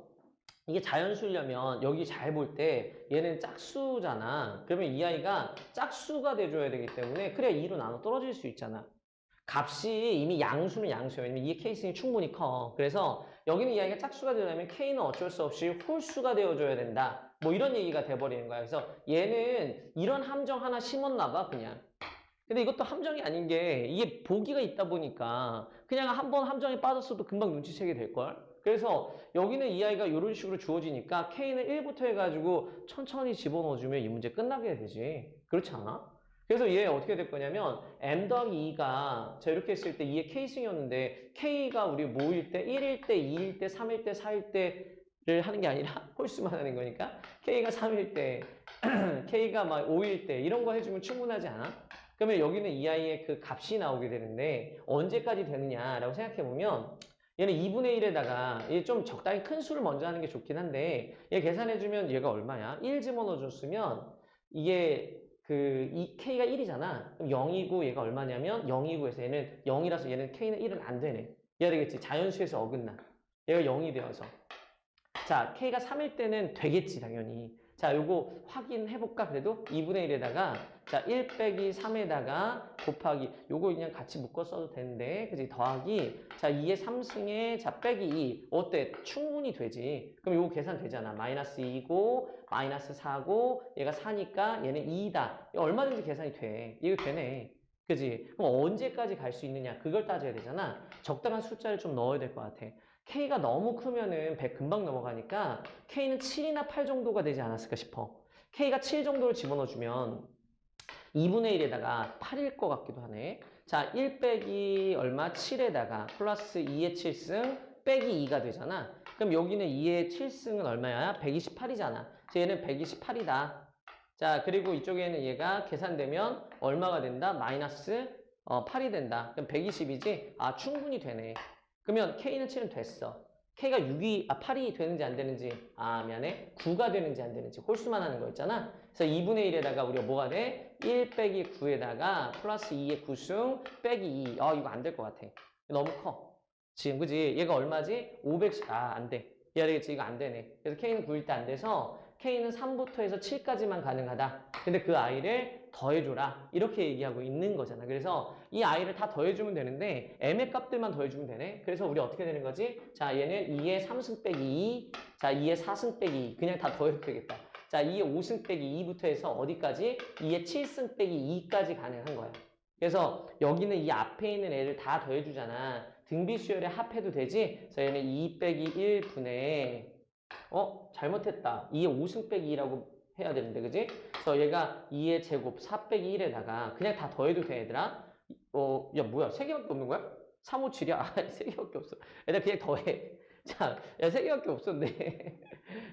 Speaker 1: 이게 자연수려면 여기 잘 볼 때 얘는 짝수잖아. 그러면 이 아이가 짝수가 돼줘야 되기 때문에 그래야 2로 나눠 떨어질 수 있잖아. 값이 이미 양수는 양수예요. 왜냐면 이 케이스는 충분히 커. 그래서 여기는 이 아이가 짝수가 되려면 K는 어쩔 수 없이 홀수가 되어줘야 된다. 뭐 이런 얘기가 돼버리는 거야. 그래서 얘는 이런 함정 하나 심었나 봐, 그냥. 근데 이것도 함정이 아닌 게 이게 보기가 있다 보니까 그냥 한번 함정에 빠졌어도 금방 눈치채게 될걸? 그래서 여기는 이 아이가 이런 식으로 주어지니까 K는 1부터 해가지고 천천히 집어넣어주면 이 문제 끝나게 되지. 그렇지 않아? 그래서 얘 어떻게 될 거냐면 M 더하기 2가 자 이렇게 했을 때 2의 K승이었는데 K가 우리 뭐일 때 1일 때 2일 때 3일 때 4일 때를 하는 게 아니라 홀수만 하는 거니까 K가 3일 때 K가 막 5일 때 이런 거 해주면 충분하지 않아? 그러면 여기는 이 아이의 그 값이 나오게 되는데 언제까지 되느냐라고 생각해보면 얘는 2분의 1에다가 얘 좀 적당히 큰 수를 먼저 하는 게 좋긴 한데 얘 계산해주면 얘가 얼마야? 1 집어넣어줬으면 이게 이 K가 1이잖아. 그럼 0이고 얘가 얼마냐면 0이고 해서 얘는 0이라서 얘는 K는 1은 안 되네. 이해야 되겠지? 자연수에서 어긋나. 얘가 0이 되어서. 자, K가 3일 때는 되겠지, 당연히. 자, 요거 확인해볼까, 그래도? 2분의 1에다가, 자, 1 빼기 3에다가 곱하기, 요거 그냥 같이 묶어 써도 되는데, 그지? 더하기, 자, 2의 3승에, 자, 빼기 2. 어때? 충분히 되지. 그럼 요거 계산 되잖아. 마이너스 2고, 마이너스 4고, 얘가 4니까 얘는 2다. 얼마든지 계산이 돼. 이거 되네. 그지? 그럼 언제까지 갈 수 있느냐? 그걸 따져야 되잖아. 적당한 숫자를 좀 넣어야 될 것 같아. K가 너무 크면은 100 금방 넘어가니까 K는 7이나 8 정도가 되지 않았을까 싶어. K가 7 정도를 집어넣어주면 2분의 1에다가 8일 것 같기도 하네. 자, 1 빼기 얼마? 7에다가 플러스 2의 7승 빼기 2가 되잖아. 그럼 여기는 2의 7승은 얼마야? 128이잖아. 얘는 128이다. 자, 그리고 이쪽에는 얘가 계산되면 얼마가 된다? 마이너스 8이 된다. 그럼 120이지? 아, 충분히 되네. 그러면 K는 7은 됐어. K가 8이 되는지 안 되는지, 미안해. 9가 되는지 안 되는지, 홀수만 하는 거 있잖아. 그래서 2분의 1에다가 우리가 뭐가 돼? 1 빼기 9에다가 플러스 2의 9승 빼기 2. 이거 안 될 것 같아. 너무 커. 지금, 그지? 얘가 얼마지? 500, 안 돼. 이해야 되겠지? 이거 안 되네. 그래서 K는 9일 때 안 돼서 K는 3부터 해서 7까지만 가능하다. 근데 그 아이를 더해줘라. 이렇게 얘기하고 있는 거잖아. 그래서 이 아이를 다 더해주면 되는데 M의 값들만 더해주면 되네. 그래서 우리 어떻게 되는 거지? 자, 얘는 2의 3승 빼기 2, 자, 2의 4승 빼기 2. 그냥 다 더해도 되겠다. 자, 2의 5승 빼기 2부터 해서 어디까지? 2의 7승 빼기 2까지 가능한 거야. 그래서 여기는 이 앞에 있는 애를 다 더해주잖아. 등비수열에 합해도 되지? 그래서 얘는 2 빼기 1분의 잘못했다. 2의 5승 빼기 2라고 해야 되는데, 그지? 그래서 얘가 2의 제곱 4 빼기 1에다가 그냥 다 더해도 돼, 얘들아? 야, 뭐야? 3개밖에 없는 거야? 3, 5, 7이야? 3개밖에 없어. 얘들아, 그냥 더해. 자, 야, 3개밖에 없었네.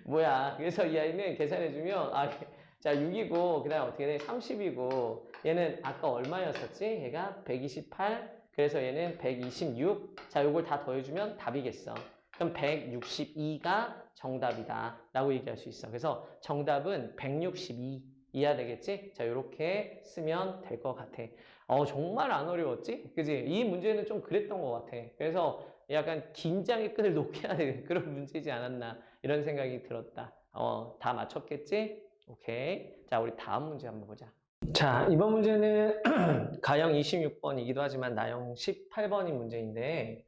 Speaker 1: 뭐야? 그래서 이 아이는 계산해주면, 자, 6이고, 그 다음 어떻게 돼? 30이고, 얘는 아까 얼마였었지? 얘가 128, 그래서 얘는 126. 자, 요걸 다 더해주면 답이겠어. 그럼 162가 정답이다 라고 얘기할 수 있어. 그래서 정답은 162 이해야 되겠지? 자, 요렇게 쓰면 될 것 같아. 정말 안 어려웠지? 그지? 이 문제는 좀 그랬던 것 같아. 그래서 약간 긴장의 끈을 놓게 하는 그런 문제지 않았나 이런 생각이 들었다. 다 맞췄겠지? 오케이. 자, 우리 다음 문제 한번 보자. 자, 이번 문제는 가형 26번이기도 하지만 나형 18번인 문제인데,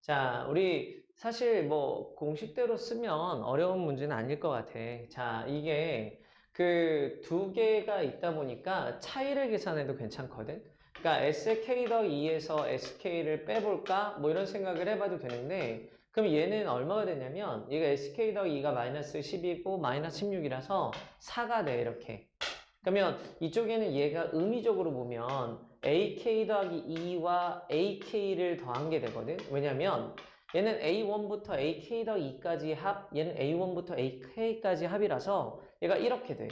Speaker 1: 자, 우리 사실 뭐 공식대로 쓰면 어려운 문제는 아닐 것 같아. 자, 이게 그 두 개가 있다 보니까 차이를 계산해도 괜찮거든. 그러니까 SK 더 2에서 SK를 빼볼까? 뭐 이런 생각을 해봐도 되는데, 그럼 얘는 얼마가 되냐면 얘가 SK 더 2가 마이너스 10이고 마이너스 16이라서 4가 돼, 이렇게. 그러면 이쪽에는 얘가 의미적으로 보면 AK 더하기 2와 AK를 더한 게 되거든. 왜냐면 얘는 A1부터 AK 더 2까지 합, 얘는 A1부터 AK까지 합이라서 얘가 이렇게 돼.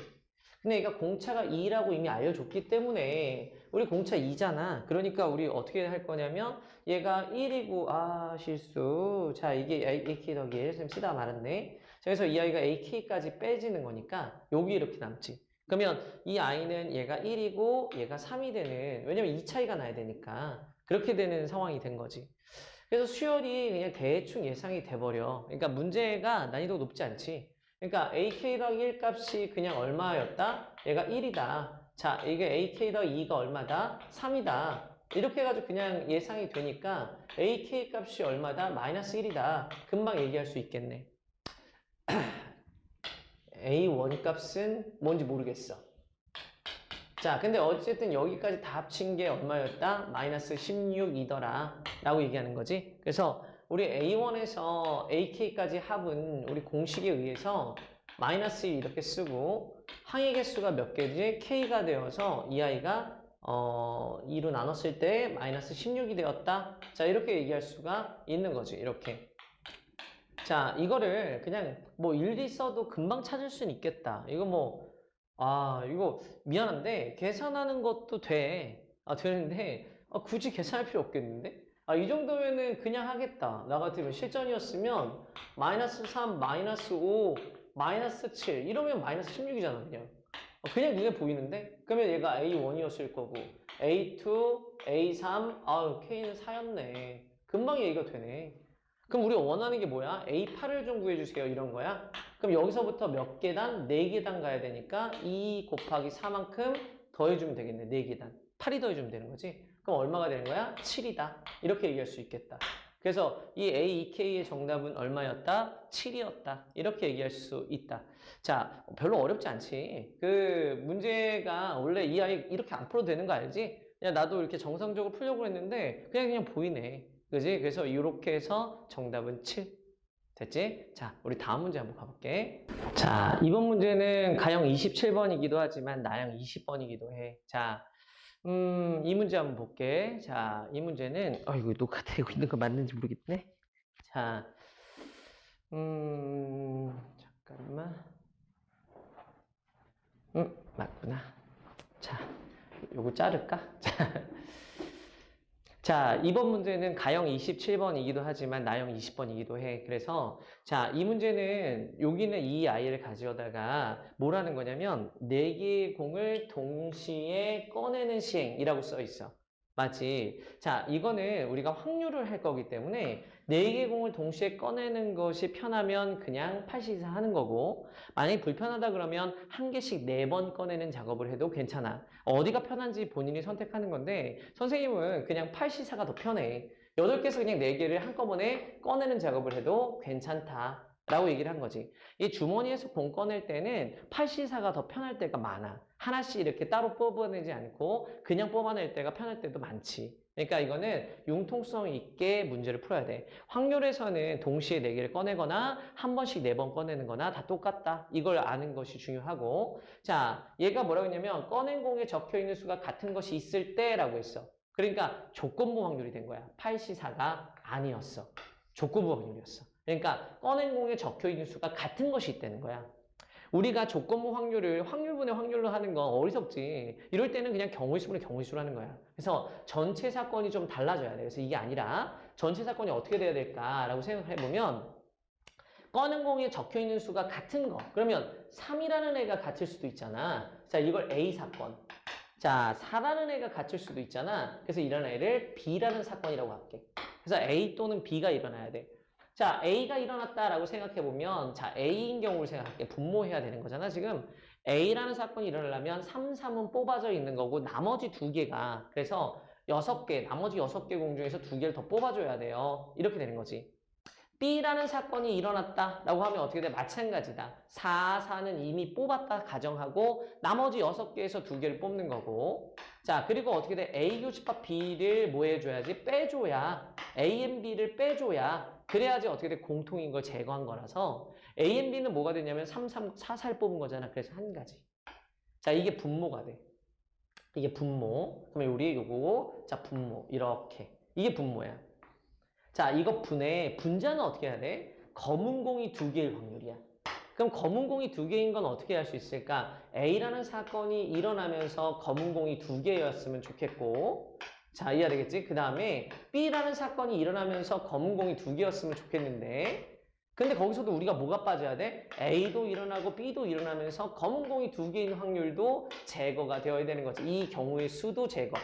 Speaker 1: 근데 얘가 공차가 2라고 이미 알려줬기 때문에 우리 공차 2잖아. 그러니까 우리 어떻게 할 거냐면 얘가 1이고, 실수. 자, 이게 AK 더하기 1, 쌤 쓰다 말았네. 자, 그래서 이 아이가 AK까지 빼지는 거니까 여기 이렇게 남지. 그러면 이 i는 얘가 1이고 얘가 3이 되는, 왜냐면 이 차이가 나야 되니까 그렇게 되는 상황이 된 거지. 그래서 수열이 그냥 대충 예상이 돼버려. 그러니까 문제가 난이도 높지 않지. 그러니까 AK 더하기 1 값이 그냥 얼마였다? 얘가 1이다. 자, 이게 AK 더하기 2가 얼마다? 3이다. 이렇게 해가지고 그냥 예상이 되니까 AK 값이 얼마다? 마이너스 1이다. 금방 얘기할 수 있겠네. A1 값은 뭔지 모르겠어. 자, 근데 어쨌든 여기까지 다 합친 게 얼마였다? 마이너스 16이더라 라고 얘기하는 거지. 그래서 우리 A1에서 AK까지 합은 우리 공식에 의해서 마이너스 1 이렇게 쓰고 항의 개수가 몇 개지? K가 되어서 이 아이가 2로 나눴을 때 마이너스 16이 되었다. 자, 이렇게 얘기할 수가 있는 거지. 이렇게. 자, 이거를 그냥 뭐 일리 써도 금방 찾을 수는 있겠다. 이거 뭐 이거 미안한데 계산하는 것도 돼. 되는데 굳이 계산할 필요 없겠는데? 이 정도면은 그냥 하겠다. 나 같으면 실전이었으면 마이너스 3, 마이너스 5, 마이너스 7 이러면 마이너스 16이잖아 그냥. 그냥 눈에 보이는데? 그러면 얘가 A1이었을 거고 A2, A3, K는 4였네. 금방 얘기가 되네. 그럼 우리가 원하는 게 뭐야? A8을 좀 구해주세요 이런 거야? 그럼 여기서부터 몇 계단? 4계단 가야 되니까 2 곱하기 4만큼 더해주면 되겠네. 4계단. 8이 더해주면 되는 거지. 그럼 얼마가 되는 거야? 7이다. 이렇게 얘기할 수 있겠다. 그래서 이 A2K의 정답은 얼마였다? 7이었다. 이렇게 얘기할 수 있다. 자, 별로 어렵지 않지. 그 문제가 원래 이 아이 이렇게 안 풀어도 되는 거 알지? 그냥 나도 이렇게 정상적으로 풀려고 했는데 그냥 보이네. 그지? 그래서 이렇게 해서 정답은 7. 됐지? 자, 우리 다음 문제 한번 가볼게. 자, 이번 문제는 가형 27번이기도 하지만 나형 20번이기도 해. 자, 이 문제 한번 볼게. 자, 이 문제는, 이거 녹화되고 있는 거 맞는지 모르겠네. 자, 잠깐만. 맞구나. 자, 요거 자를까? 자, 이번 문제는 가형 27번이기도 하지만 나형 20번이기도 해. 그래서 자, 이 문제는 여기는 이 아이를 가져다가 뭐라는 거냐면 4개의 공을 동시에 꺼내는 시행이라고 써 있어. 맞지? 자, 이거는 우리가 확률을 할 거기 때문에 4개의 공을 동시에 꺼내는 것이 편하면 그냥 8시사 하는 거고 만약에 불편하다 그러면 한 개씩 4번 꺼내는 작업을 해도 괜찮아. 어디가 편한지 본인이 선택하는 건데 선생님은 그냥 8시사가 더 편해. 8개에서 그냥 4개를 한꺼번에 꺼내는 작업을 해도 괜찮다 라고 얘기를 한 거지. 이 주머니에서 공 꺼낼 때는 8시사가 더 편할 때가 많아. 하나씩 이렇게 따로 뽑아내지 않고 그냥 뽑아낼 때가 편할 때도 많지. 그러니까 이거는 융통성 있게 문제를 풀어야 돼. 확률에서는 동시에 4개를 꺼내거나 한 번씩 4번 꺼내는 거나 다 똑같다. 이걸 아는 것이 중요하고 자, 얘가 뭐라고 했냐면 꺼낸 공에 적혀있는 수가 같은 것이 있을 때라고 했어. 그러니까 조건부 확률이 된 거야. 8시사가 아니었어. 조건부 확률이었어. 그러니까 꺼낸 공에 적혀있는 수가 같은 것이 있다는 거야. 우리가 조건부 확률을 확률분의 확률로 하는 건 어리석지. 이럴 때는 그냥 경우일수분의 경우일수로 하는 거야. 그래서 전체 사건이 좀 달라져야 돼. 그래서 이게 아니라 전체 사건이 어떻게 돼야 될까라고 생각해보면 꺼낸 공에 적혀있는 수가 같은 거. 그러면 3이라는 애가 같을 수도 있잖아. 자, 이걸 A 사건. 자, 4라는 애가 같을 수도 있잖아. 그래서 이런 애를 B라는 사건이라고 할게. 그래서 A 또는 B가 일어나야 돼. 자, A가 일어났다라고 생각해보면 자, A인 경우를 생각할게. 분모해야 되는 거잖아, 지금. A라는 사건이 일어나려면 3, 3은 뽑아져 있는 거고 나머지 2개가 그래서 6개, 나머지 6개 공 중에서 2개를 더 뽑아줘야 돼요. 이렇게 되는 거지. B라는 사건이 일어났다라고 하면 어떻게 돼? 마찬가지다. 4, 4는 이미 뽑았다 가정하고 나머지 6개에서 2개를 뽑는 거고 자, 그리고 어떻게 돼? A 교집합 B를 뭐 해줘야지? 빼줘야 A and B를 빼줘야 그래야지 어떻게 돼? 공통인 걸 제거한 거라서 A and B는 뭐가 되냐면 3, 3, 4, 4를 뽑은 거잖아. 그래서 한 가지. 자, 이게 분모가 돼. 이게 분모. 그러면 우리 요거 자, 분모 이렇게. 이게 분모야. 자, 이거 분자는 어떻게 해야 돼? 검은 공이 2개일 확률이야. 그럼 검은 공이 2개인 건 어떻게 할 수 있을까? A라는 사건이 일어나면서 검은 공이 2개였으면 좋겠고 자, 이해가 되겠지? 그 다음에 B라는 사건이 일어나면서 검은 공이 2개였으면 좋겠는데 근데 거기서도 우리가 뭐가 빠져야 돼? A도 일어나고 B도 일어나면서 검은 공이 2개인 확률도 제거가 되어야 되는 거지. 이 경우의 수도 제거.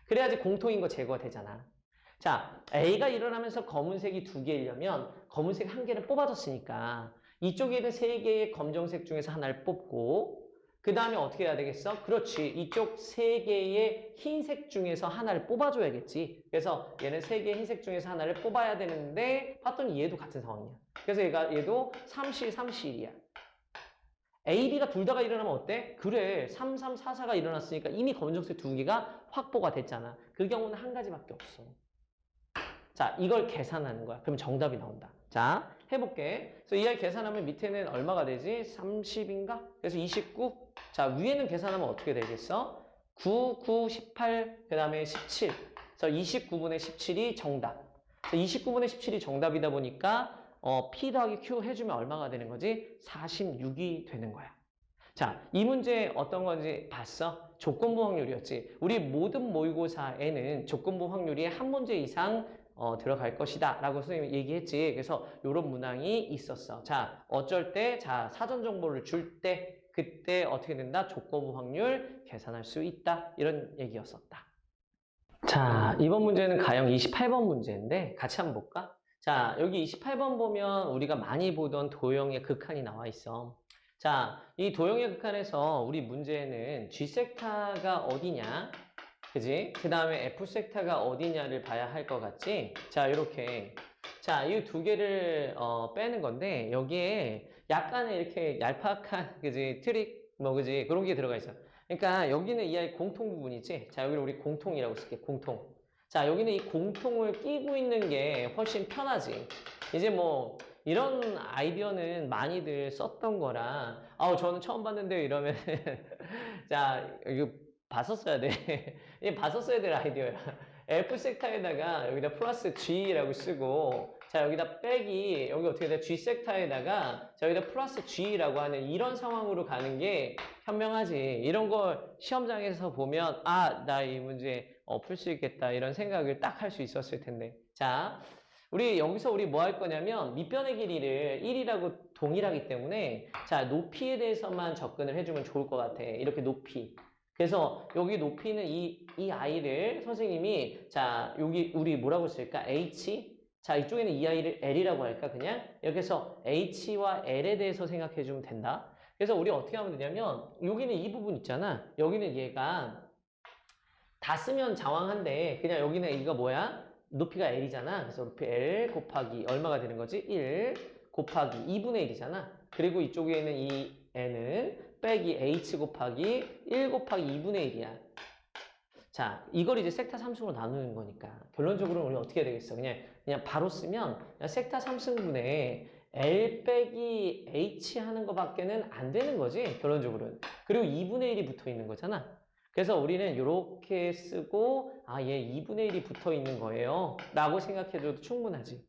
Speaker 1: 그래야지 공통인 거 제거가 되잖아. 자, A가 일어나면서 검은색이 2개이려면 검은색 1개를 뽑아줬으니까 이쪽에는 3개의 검정색 중에서 하나를 뽑고 그 다음에 어떻게 해야 되겠어? 그렇지. 이쪽 3개의 흰색 중에서 하나를 뽑아줘야겠지. 그래서 얘는 3개의 흰색 중에서 하나를 뽑아야 되는데 봤더니 얘도 같은 상황이야. 그래서 얘도 3실, 3실이야. A, B가 둘 다가 일어나면 어때? 그래. 3, 3, 4, 4가 일어났으니까 이미 검정색 2개가 확보가 됐잖아. 그 경우는 한 가지밖에 없어. 자, 이걸 계산하는 거야. 그럼 정답이 나온다. 자, 해볼게. 그래서 이 아이 계산하면 밑에는 얼마가 되지? 30인가? 그래서 29. 자, 위에는 계산하면 어떻게 되겠어? 9, 9, 18, 그 다음에 17. 그래서 29분의 17이 정답. 29분의 17이 정답이다 보니까 P 더하기 Q 해주면 얼마가 되는 거지? 46이 되는 거야. 자, 이 문제 어떤 건지 봤어? 조건부 확률이었지. 우리 모든 모의고사에는 조건부 확률이 한 문제 이상 들어갈 것이다 라고 선생님이 얘기했지. 그래서 이런 문항이 있었어. 자, 어쩔 때, 자, 사전 정보를 줄 때, 그때 어떻게 된다? 조건부 확률 계산할 수 있다. 이런 얘기였었다. 자, 이번 문제는 가형 28번 문제인데 같이 한번 볼까? 자, 여기 28번 보면 우리가 많이 보던 도형의 극한이 나와 있어. 자, 이 도형의 극한에서 우리 문제는 G섹타가 어디냐? 그지? 그 다음에 F섹타가 어디냐를 봐야 할 것 같지? 자, 이렇게. 자, 이 2개를 빼는 건데 여기에 약간의 이렇게 얄팍한, 그지? 트릭, 뭐, 그지? 그런 게 들어가 있어. 그러니까 여기는 이 아이 공통 부분이지? 자, 여기를 우리 공통이라고 쓸게, 공통. 자, 여기는 이 공통을 끼고 있는 게 훨씬 편하지. 이제 뭐, 이런 아이디어는 많이들 썼던 거라, 저는 처음 봤는데 이러면, 자, 이거 봤었어야 돼. 이 봤었어야 될 아이디어야. F 섹타에다가 여기다 플러스 G라고 쓰고, 자, 여기다 빼기, 여기 어떻게 돼? G 섹타에다가, 자, 여기다 플러스 G라고 하는 이런 상황으로 가는 게 현명하지. 이런 걸 시험장에서 보면, 나 이 문제 풀 수 있겠다. 이런 생각을 딱 할 수 있었을 텐데. 자, 우리 여기서 우리 뭐 할 거냐면, 밑변의 길이를 1이라고 동일하기 때문에, 자, 높이에 대해서만 접근을 해주면 좋을 것 같아. 이렇게 높이. 그래서 여기 높이는 이 아이를 선생님이, 자, 여기 우리 뭐라고 쓸까? H? 자, 이쪽에는 이 아이를 L이라고 할까? 그냥? 이렇게 해서 H와 L에 대해서 생각해 주면 된다. 그래서 우리 어떻게 하면 되냐면, 여기는 이 부분 있잖아. 여기는 얘가 다 쓰면 장황한데, 그냥 여기는 이거 뭐야? 높이가 L이잖아. 그래서 높이 L 곱하기 얼마가 되는 거지? 1 곱하기 2분의 1이잖아. 그리고 이쪽에는 이 N은 빼기 H 곱하기 1 곱하기 2분의 1이야. 자, 이걸 이제 섹타 3승으로 나누는 거니까. 결론적으로 우리 어떻게 되겠어? 그냥 바로 쓰면 그냥 섹타 3승분에 L 빼기 H 하는 거밖에는 안 되는 거지, 결론적으로는. 그리고 2분의 1이 붙어 있는 거잖아. 그래서 우리는 이렇게 쓰고, 얘 2분의 1이 붙어 있는 거예요. 라고 생각해줘도 충분하지.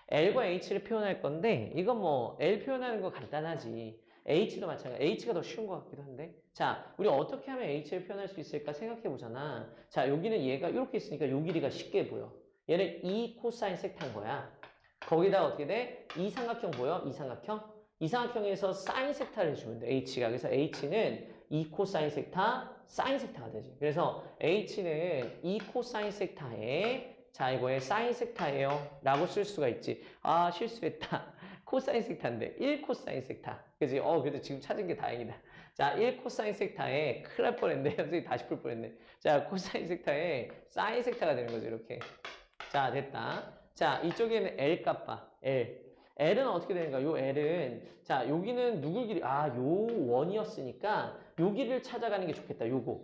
Speaker 1: L과 H를 표현할 건데, 이건 뭐, L 표현하는 거 간단하지. H도 마찬가지. H가 더 쉬운 것 같기도 한데. 자, 우리 어떻게 하면 H를 표현할 수 있을까 생각해 보잖아. 자, 여기는 얘가 이렇게 있으니까 요 길이가 쉽게 보여. 얘는 2 코사인 섹타인 거야. 거기다가 어떻게 돼? 이 삼각형 보여? 이 삼각형? 이 삼각형에서 사인 섹타를 해주면 돼. H가. 그래서 H는 2 코사인 섹타, 사인 섹타가 되지. 그래서 H는 2 코사인 섹타에, 자, 이거에 사인 섹타예요 라고 쓸 수가 있지. 실수했다. 코사인 섹타인데 1 코사인 섹타. 그지? 그래도 지금 찾은 게 다행이다. 자, 1 코사인 섹타에 큰일 날 뻔했네. 선생님 다시 풀 뻔했네. 자, 코사인 sek타에 사인 섹타가 되는 거죠. 이렇게. 자, 됐다. 자, 이쪽에는 L 값 봐. L. L은 어떻게 되는가? 요 L은, 자, 여기는 누구 길이, 요 원이었으니까 요 길이를 찾아가는 게 좋겠다. 요거.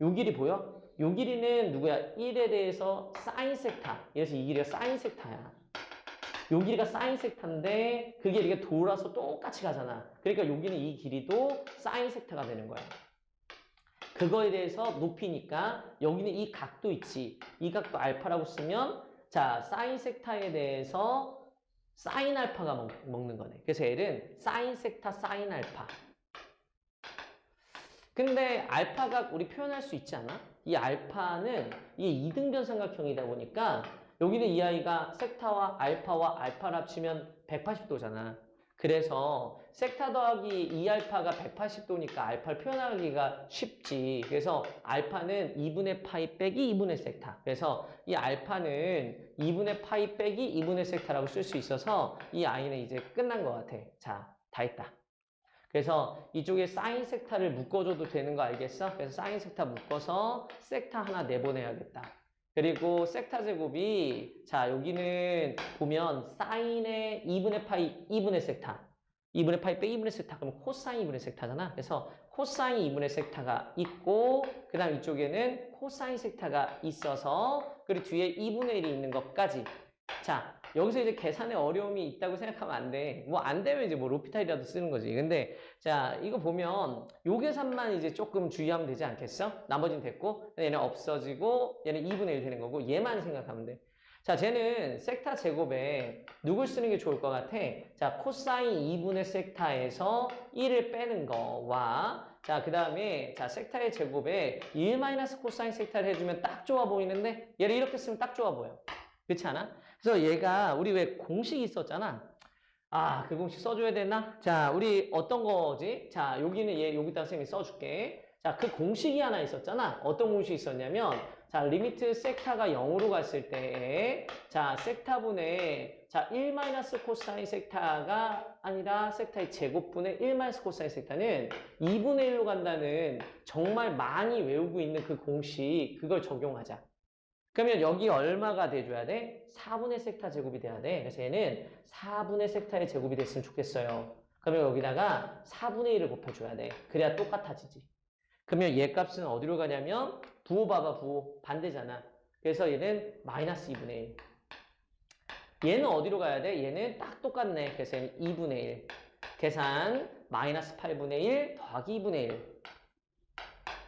Speaker 1: 요 길이 보여? 요 길이는 누구야? 1에 대해서 사인 섹타. 그래서 이 길이가 사인 섹타야. 요 길이가 사인 섹타인데 그 길이가 돌아서 똑같이 가잖아. 그러니까 여기는 이 길이도 사인 섹타가 되는 거야. 그거에 대해서 높이니까 여기는 이 각도 있지. 이 각도 알파라고 쓰면, 자, 사인 섹타에 대해서 사인 알파가 먹는 거네. 그래서 L은 사인 섹타 사인 알파. 근데 알파가 우리 표현할 수 있지 않아? 이 알파는 이게 이등변 삼각형이다 보니까 여기는 이 아이가 섹타와 알파를 합치면 180도잖아. 그래서 섹타 더하기 2알파가 180도니까 알파를 표현하기가 쉽지. 그래서 알파는 2분의 파이 빼기 2분의 섹타. 그래서 이 알파는 2분의 파이 빼기 2분의 섹타라고 쓸 수 있어서 이 아이는 이제 끝난 것 같아. 자, 다 했다. 그래서 이쪽에 사인 섹타를 묶어줘도 되는 거 알겠어? 그래서 사인 섹타 묶어서 섹타 하나 내보내야겠다. 그리고 섹타 제곱이 자 여기는 보면 사인의 2분의 파이 2분의 섹타 2분의 파이 빼 2분의 섹타 그러면 코사인 2분의 섹타잖아. 그래서 코사인 2분의 섹타가 있고 그 다음 이쪽에는 코사인 섹타가 있어서 그리고 뒤에 2분의 1이 있는 것까지. 자 여기서 이제 계산에 어려움이 있다고 생각하면 안 돼. 뭐 안 되면 이제 뭐 로피탈이라도 쓰는 거지. 근데 자 이거 보면 요 계산만 이제 조금 주의하면 되지 않겠어? 나머지는 됐고 얘는 없어지고 얘는 2분의 1 되는 거고 얘만 생각하면 돼. 자 쟤는 섹타 제곱에 누굴 쓰는 게 좋을 것 같아? 자 코사인 2분의 섹타에서 1을 빼는 거와 자 그 다음에 자 섹타의 제곱에 1 마이너스 코사인 섹타를 해주면 딱 좋아 보이는데 얘를 이렇게 쓰면 딱 좋아 보여. 그렇지 않아? 그래서 얘가 우리 왜 공식이 있었잖아. 아, 그 공식 써줘야 되나? 자, 우리 어떤 거지? 자, 여기는 얘 여기다 선생님이 써줄게. 자, 그 공식이 하나 있었잖아. 어떤 공식이 있었냐면 자, 리미트 섹타가 0으로 갔을 때 자, 섹타분의 자, 1 마이너스 코사인 섹타가 아니라 섹타의 제곱분의 1 마이너스 코사인 섹타는 2분의 1로 간다는 정말 많이 외우고 있는 그 공식 그걸 적용하자. 그러면 여기 얼마가 돼줘야 돼? 4분의 섹타 제곱이 돼야 돼. 그래서 얘는 4분의 섹타의 제곱이 됐으면 좋겠어요. 그러면 여기다가 4분의 1을 곱해줘야 돼. 그래야 똑같아지지. 그러면 얘 값은 어디로 가냐면 부호 봐봐 부호. 반대잖아. 그래서 얘는 마이너스 2분의 1. 얘는 어디로 가야 돼? 얘는 딱 똑같네. 그래서 얘는 2분의 1. 계산 마이너스 8분의 1 더하기 2분의 1.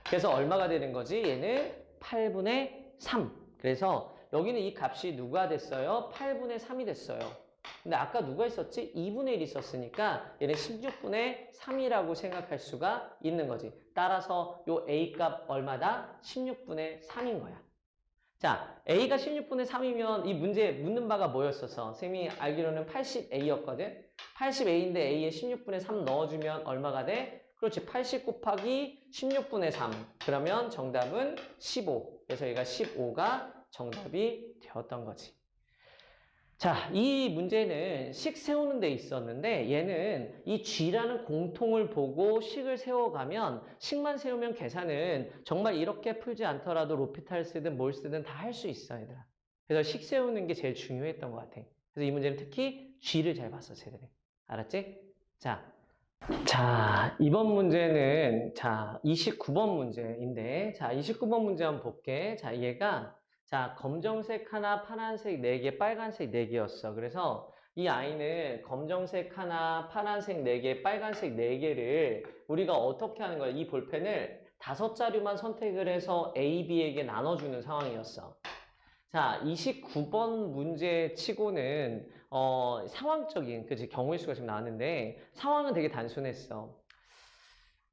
Speaker 1: 그래서 얼마가 되는 거지? 얘는 8분의 3. 그래서 여기는 이 값이 누가 됐어요? 8분의 3이 됐어요. 근데 아까 누가 있었지? 2분의 1이 있었으니까 얘는 16분의 3이라고 생각할 수가 있는 거지. 따라서 요 A 값 얼마다? 16분의 3인 거야. 자, A가 16분의 3이면 이 문제 묻는 바가 뭐였어서? 선생님이 알기로는 80A였거든? 80A인데 A에 16분의 3 넣어주면 얼마가 돼? 그렇지. 80 곱하기 16분의 3. 그러면 정답은 15. 그래서 얘가 15가 정답이 되었던 거지. 자, 이 문제는 식 세우는 데 있었는데 얘는 이 G라는 공통을 보고 식을 세워가면 식만 세우면 계산은 정말 이렇게 풀지 않더라도 로피탈 쓰든 뭘 쓰든 다 할 수 있어, 얘들아. 그래서 식 세우는 게 제일 중요했던 것 같아. 그래서 이 문제는 특히 G를 잘 봤어, 쟤들이. 알았지? 자, 이번 문제는, 자, 29번 문제인데, 자, 29번 문제 한번 볼게. 자, 얘가, 자, 검정색 하나, 파란색 4개, 빨간색 4개였어. 그래서 이 아이는 검정색 하나, 파란색 4개, 빨간색 4개를 우리가 어떻게 하는 거야? 이 볼펜을 5자료만 선택을 해서 A, B에게 나눠주는 상황이었어. 자, 29번 문제 치고는 상황적인 그치 경우의 수가 지금 나왔는데 상황은 되게 단순했어.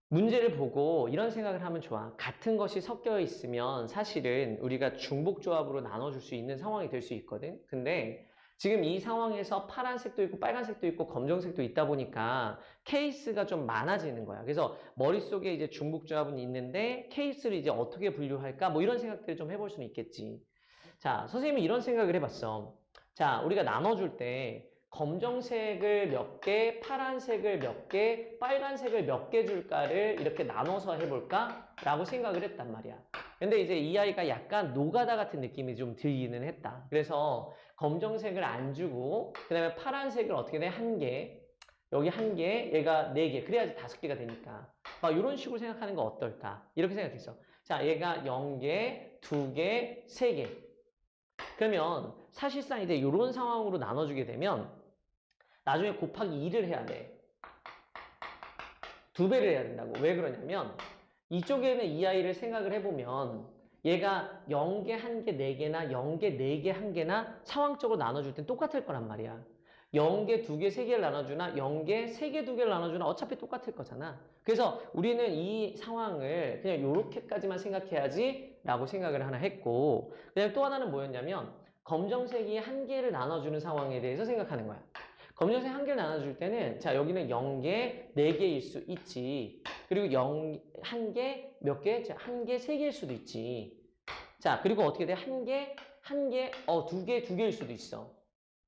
Speaker 1: 문제를 보고 이런 생각을 하면 좋아. 같은 것이 섞여 있으면 사실은 우리가 중복조합으로 나눠줄 수 있는 상황이 될 수 있거든. 근데 지금 이 상황에서 파란색도 있고 빨간색도 있고 검정색도 있다 보니까 케이스가 좀 많아지는 거야. 그래서 머릿속에 이제 중복조합은 있는데 케이스를 이제 어떻게 분류할까? 뭐 이런 생각들을 좀 해볼 수는 있겠지. 자, 선생님이 이런 생각을 해봤어. 자, 우리가 나눠줄 때 검정색을 몇 개, 파란색을 몇 개, 빨간색을 몇 개 줄까를 이렇게 나눠서 해볼까? 라고 생각을 했단 말이야. 근데 이제 이 아이가 약간 노가다 같은 느낌이 좀 들기는 했다. 그래서 검정색을 안 주고 그 다음에 파란색을 어떻게 돼? 1개, 여기 1개, 얘가 4개. 그래야지 5개가 되니까. 이런 식으로 생각하는 거 어떨까? 이렇게 생각했어. 자, 얘가 0개, 2개, 3개. 그러면 사실상 이제 이런 상황으로 나눠주게 되면 나중에 곱하기 2를 해야 돼. 2배를 해야 된다고. 왜 그러냐면 이쪽에는 이 아이를 생각을 해보면 얘가 0개, 1개, 4개나 0개, 4개, 1개나 상황적으로 나눠줄 땐 똑같을 거란 말이야. 0개, 2개, 3개를 나눠주나 0개, 3개, 2개를 나눠주나 어차피 똑같을 거잖아. 그래서 우리는 이 상황을 그냥 요렇게까지만 생각해야지 라고 생각을 하나 했고, 그다음에 또 하나는 뭐였냐면 검정색이 1개를 나눠주는 상황에 대해서 생각하는 거야. 검정색 1개를 나눠줄 때는 자 여기는 0개, 4개일 수 있지. 그리고 1개, 몇 개? 자, 1개, 3개일 수도 있지. 자, 그리고 어떻게 돼? 1개, 1개, 2개, 2개일 수도 있어.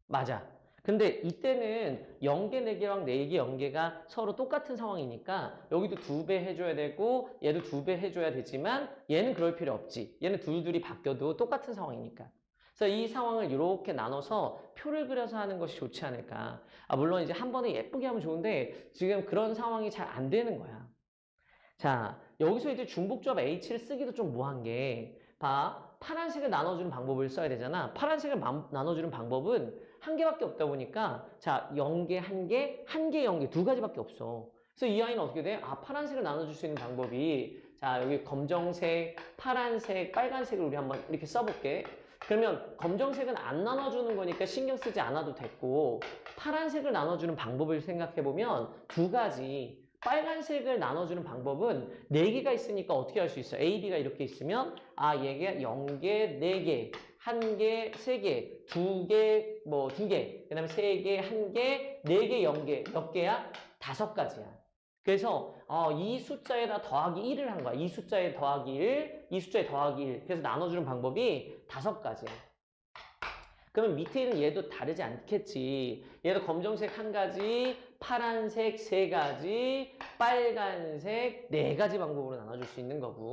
Speaker 1: 맞아. 근데 이때는 0개, 4개랑 4개, 0개가 서로 똑같은 상황이니까 여기도 2배 해줘야 되고 얘도 2배 해줘야 되지만 얘는 그럴 필요 없지. 얘는 둘이 바뀌어도 똑같은 상황이니까. 그래서 이 상황을 이렇게 나눠서 표를 그려서 하는 것이 좋지 않을까. 물론 이제 한 번에 예쁘게 하면 좋은데 지금 그런 상황이 잘 안 되는 거야. 자, 여기서 이제 중복조합 H를 쓰기도 좀 뭐한 게, 봐. 파란색을 나눠주는 방법을 써야 되잖아. 파란색을 나눠주는 방법은 1개밖에 없다 보니까, 자, 0개, 1개, 1개, 0개, 2가지밖에 없어. 그래서 이 아이는 어떻게 돼? 파란색을 나눠줄 수 있는 방법이, 자, 여기 검정색, 파란색, 빨간색을 우리 한번 이렇게 써볼게. 그러면 검정색은 안 나눠주는 거니까 신경 쓰지 않아도 됐고, 파란색을 나눠주는 방법을 생각해보면 2가지, 빨간색을 나눠주는 방법은 4개가 있으니까 어떻게 할 수 있어? A, B가 이렇게 있으면 얘가 0개, 4개, 1개, 3개, 2개, 2개, 그 다음에 3개, 1개, 4개, 0개, 몇 개야? 5가지야. 그래서 이 숫자에다 더하기 1을 한 거야. 이 숫자에 더하기 1, 이 숫자에 더하기 1. 그래서 나눠주는 방법이 5가지야. 그러면 밑에 있는 얘도 다르지 않겠지. 얘도 검정색 1가지, 파란색 3가지, 빨간색 4가지 방법으로 나눠줄 수 있는 거고.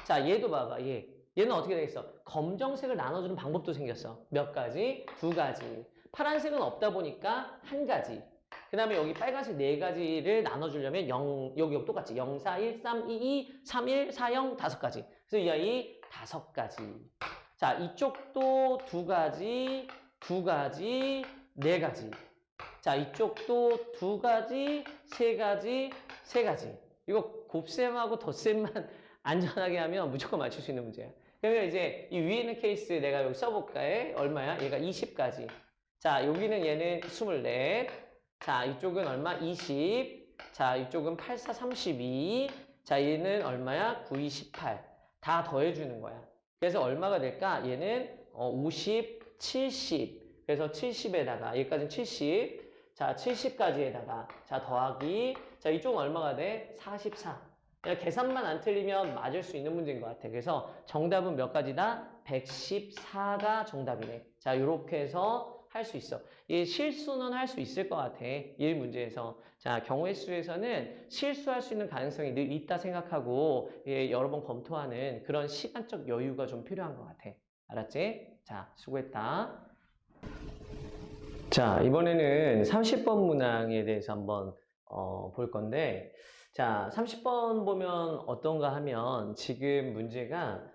Speaker 1: 자, 얘도 봐봐. 얘는 어떻게 되겠어? 검정색을 나눠주는 방법도 생겼어. 몇 가지? 2가지. 파란색은 없다 보니까 1가지. 그 다음에 여기 빨간색 4가지를 나눠주려면 여기 똑같지. 0, 4, 1, 3, 2, 2, 3, 1, 4, 0, 5가지. 그래서 이 아이 5가지. 자, 이쪽도 2가지, 2가지, 4가지. 자, 이쪽도 2가지, 3가지, 3가지. 이거 곱셈하고 덧셈만 안전하게 하면 무조건 맞출 수 있는 문제야. 그러면 이제 이 위에 있는 케이스 내가 여기 써볼까? 얼마야? 얘가 20가지. 자, 여기는 얘는 24. 자, 이쪽은 얼마? 20. 자, 이쪽은 8, 4, 32. 자, 얘는 얼마야? 9, 2, 18. 다 더해주는 거야. 그래서 얼마가 될까? 얘는 50, 70. 그래서 70에다가 여기까지는 70. 자, 70까지에다가 자 더하기. 자, 이쪽은 얼마가 돼? 44. 그냥 계산만 안 틀리면 맞을 수 있는 문제인 것 같아. 그래서 정답은 몇 가지다? 114가 정답이네. 자, 이렇게 해서 할 수 있어. 이 실수는 할 수 있을 것 같아. 1문제에서. 자, 경우의 수에서는 실수할 수 있는 가능성이 늘 있다 생각하고 여러 번 검토하는 그런 시간적 여유가 좀 필요한 것 같아. 알았지? 자, 수고했다. 자, 이번에는 30번 문항에 대해서 한번 볼 건데, 자, 30번 보면 어떤가 하면 지금 문제가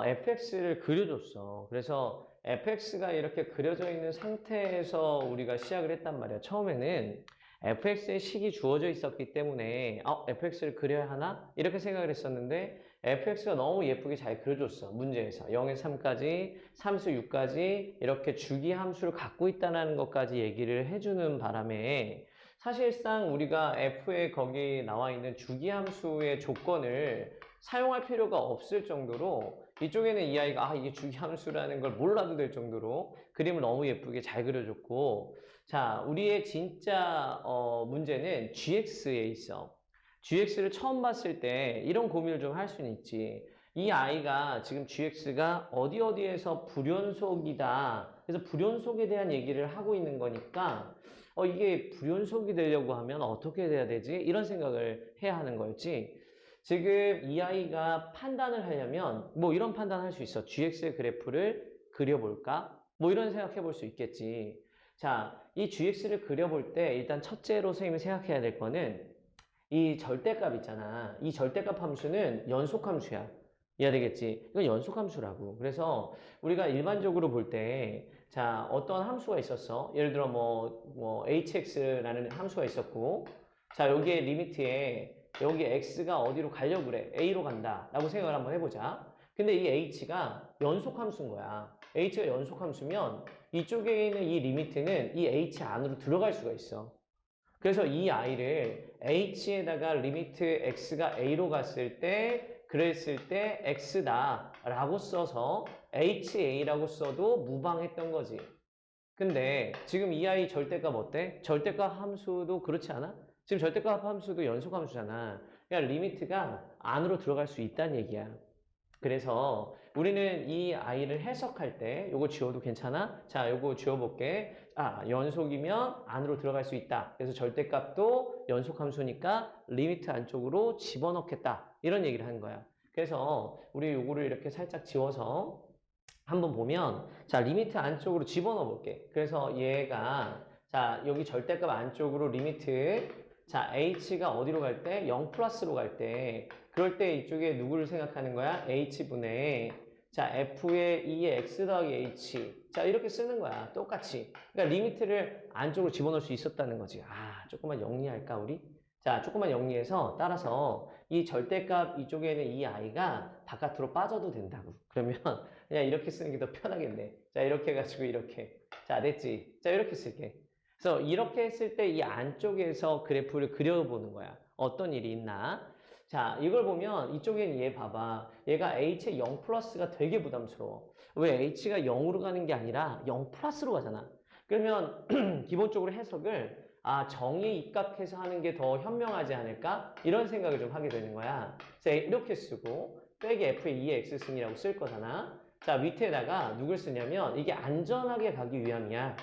Speaker 1: fx를 그려줬어. 그래서 fx가 이렇게 그려져 있는 상태에서 우리가 시작을 했단 말이야. 처음에는 fx의 식이 주어져 있었기 때문에 fx를 그려야 하나? 이렇게 생각을 했었는데 fx가 너무 예쁘게 잘 그려줬어. 문제에서 0에서 3까지, 3수 6까지 이렇게 주기 함수를 갖고 있다는 것까지 얘기를 해주는 바람에 사실상 우리가 f에 거기 나와 있는 주기 함수의 조건을 사용할 필요가 없을 정도로 이쪽에는 이 아이가 이게 주기 함수라는 걸 몰라도 될 정도로 그림을 너무 예쁘게 잘 그려줬고, 자, 우리의 진짜 문제는 gx에 있어. gx를 처음 봤을 때 이런 고민을 좀 할 수는 있지. 이 아이가 지금 gx가 어디에서 불연속이다. 그래서 불연속에 대한 얘기를 하고 있는 거니까 이게 불연속이 되려고 하면 어떻게 돼야 되지? 이런 생각을 해야 하는 거였지. 지금 이 아이가 판단을 하려면 이런 판단을 할 수 있어. gx의 그래프를 그려볼까? 이런 생각해 볼 수 있겠지. 자, 이 gx를 그려볼 때 일단 첫째로 선생님이 생각해야 될 거는 이 절대값 있잖아. 이 절대값 함수는 연속함수야. 이해가 되겠지? 이건 연속함수라고. 그래서 우리가 일반적으로 볼 때, 자, 어떤 함수가 있었어? 예를 들어 hx라는 함수가 있었고, 자, 여기에 리미트에 여기 x가 어디로 가려고 그래? a로 간다. 라고 생각을 한번 해보자. 근데 이 h가 연속함수인 거야. h가 연속함수면 이쪽에 있는 이 리미트는 이 h 안으로 들어갈 수가 있어. 그래서 이 i를 h에다가 리미트 x가 a로 갔을 때 그랬을 때 x다 라고 써서 ha라고 써도 무방했던 거지. 근데 지금 이 i 절대값 어때? 절대값 함수도 그렇지 않아? 지금 절대값 함수도 연속함수잖아. 그러니까 리미트가 안으로 들어갈 수 있다는 얘기야. 그래서 우리는 이 i를 해석할 때 요거 지워도 괜찮아? 자, 요거 지워볼게. 아, 연속이면 안으로 들어갈 수 있다. 그래서 절대값도 연속함수니까 리미트 안쪽으로 집어넣겠다. 이런 얘기를 하는 거야. 그래서 우리 요거를 이렇게 살짝 지워서 한번 보면 자, 리미트 안쪽으로 집어넣어 볼게. 그래서 얘가 자, 여기 절대값 안쪽으로 리미트 자, h가 어디로 갈 때? 0 플러스로 갈 때 그럴 때 이쪽에 누구를 생각하는 거야? h분의 자, f의 2의 x 더하기 h 자, 이렇게 쓰는 거야. 똑같이. 그러니까 리미트를 안쪽으로 집어넣을 수 있었다는 거지. 아, 조금만 영리할까 우리? 자, 조금만 영리해서 따라서 이 절대값 이쪽에는 이 i가 바깥으로 빠져도 된다고. 그러면 그냥 이렇게 쓰는 게 더 편하겠네. 자, 이렇게 해가지고 이렇게. 자, 됐지? 자, 이렇게 쓸게. 그래서 이렇게 했을 때 이 안쪽에서 그래프를 그려보는 거야. 어떤 일이 있나? 자, 이걸 보면 이쪽에는 얘 봐봐. 얘가 h의 0 플러스가 되게 부담스러워. 왜? h가 0으로 가는 게 아니라 0 플러스로 가잖아. 그러면 기본적으로 해석을 아, 정의에 입각해서 하는 게 더 현명하지 않을까? 이런 생각을 좀 하게 되는 거야. 그래서 이렇게 쓰고 빼기 f의 2의 x승이라고 쓸 거잖아. 자, 밑에다가 누굴 쓰냐면 이게 안전하게 가기 위함이야.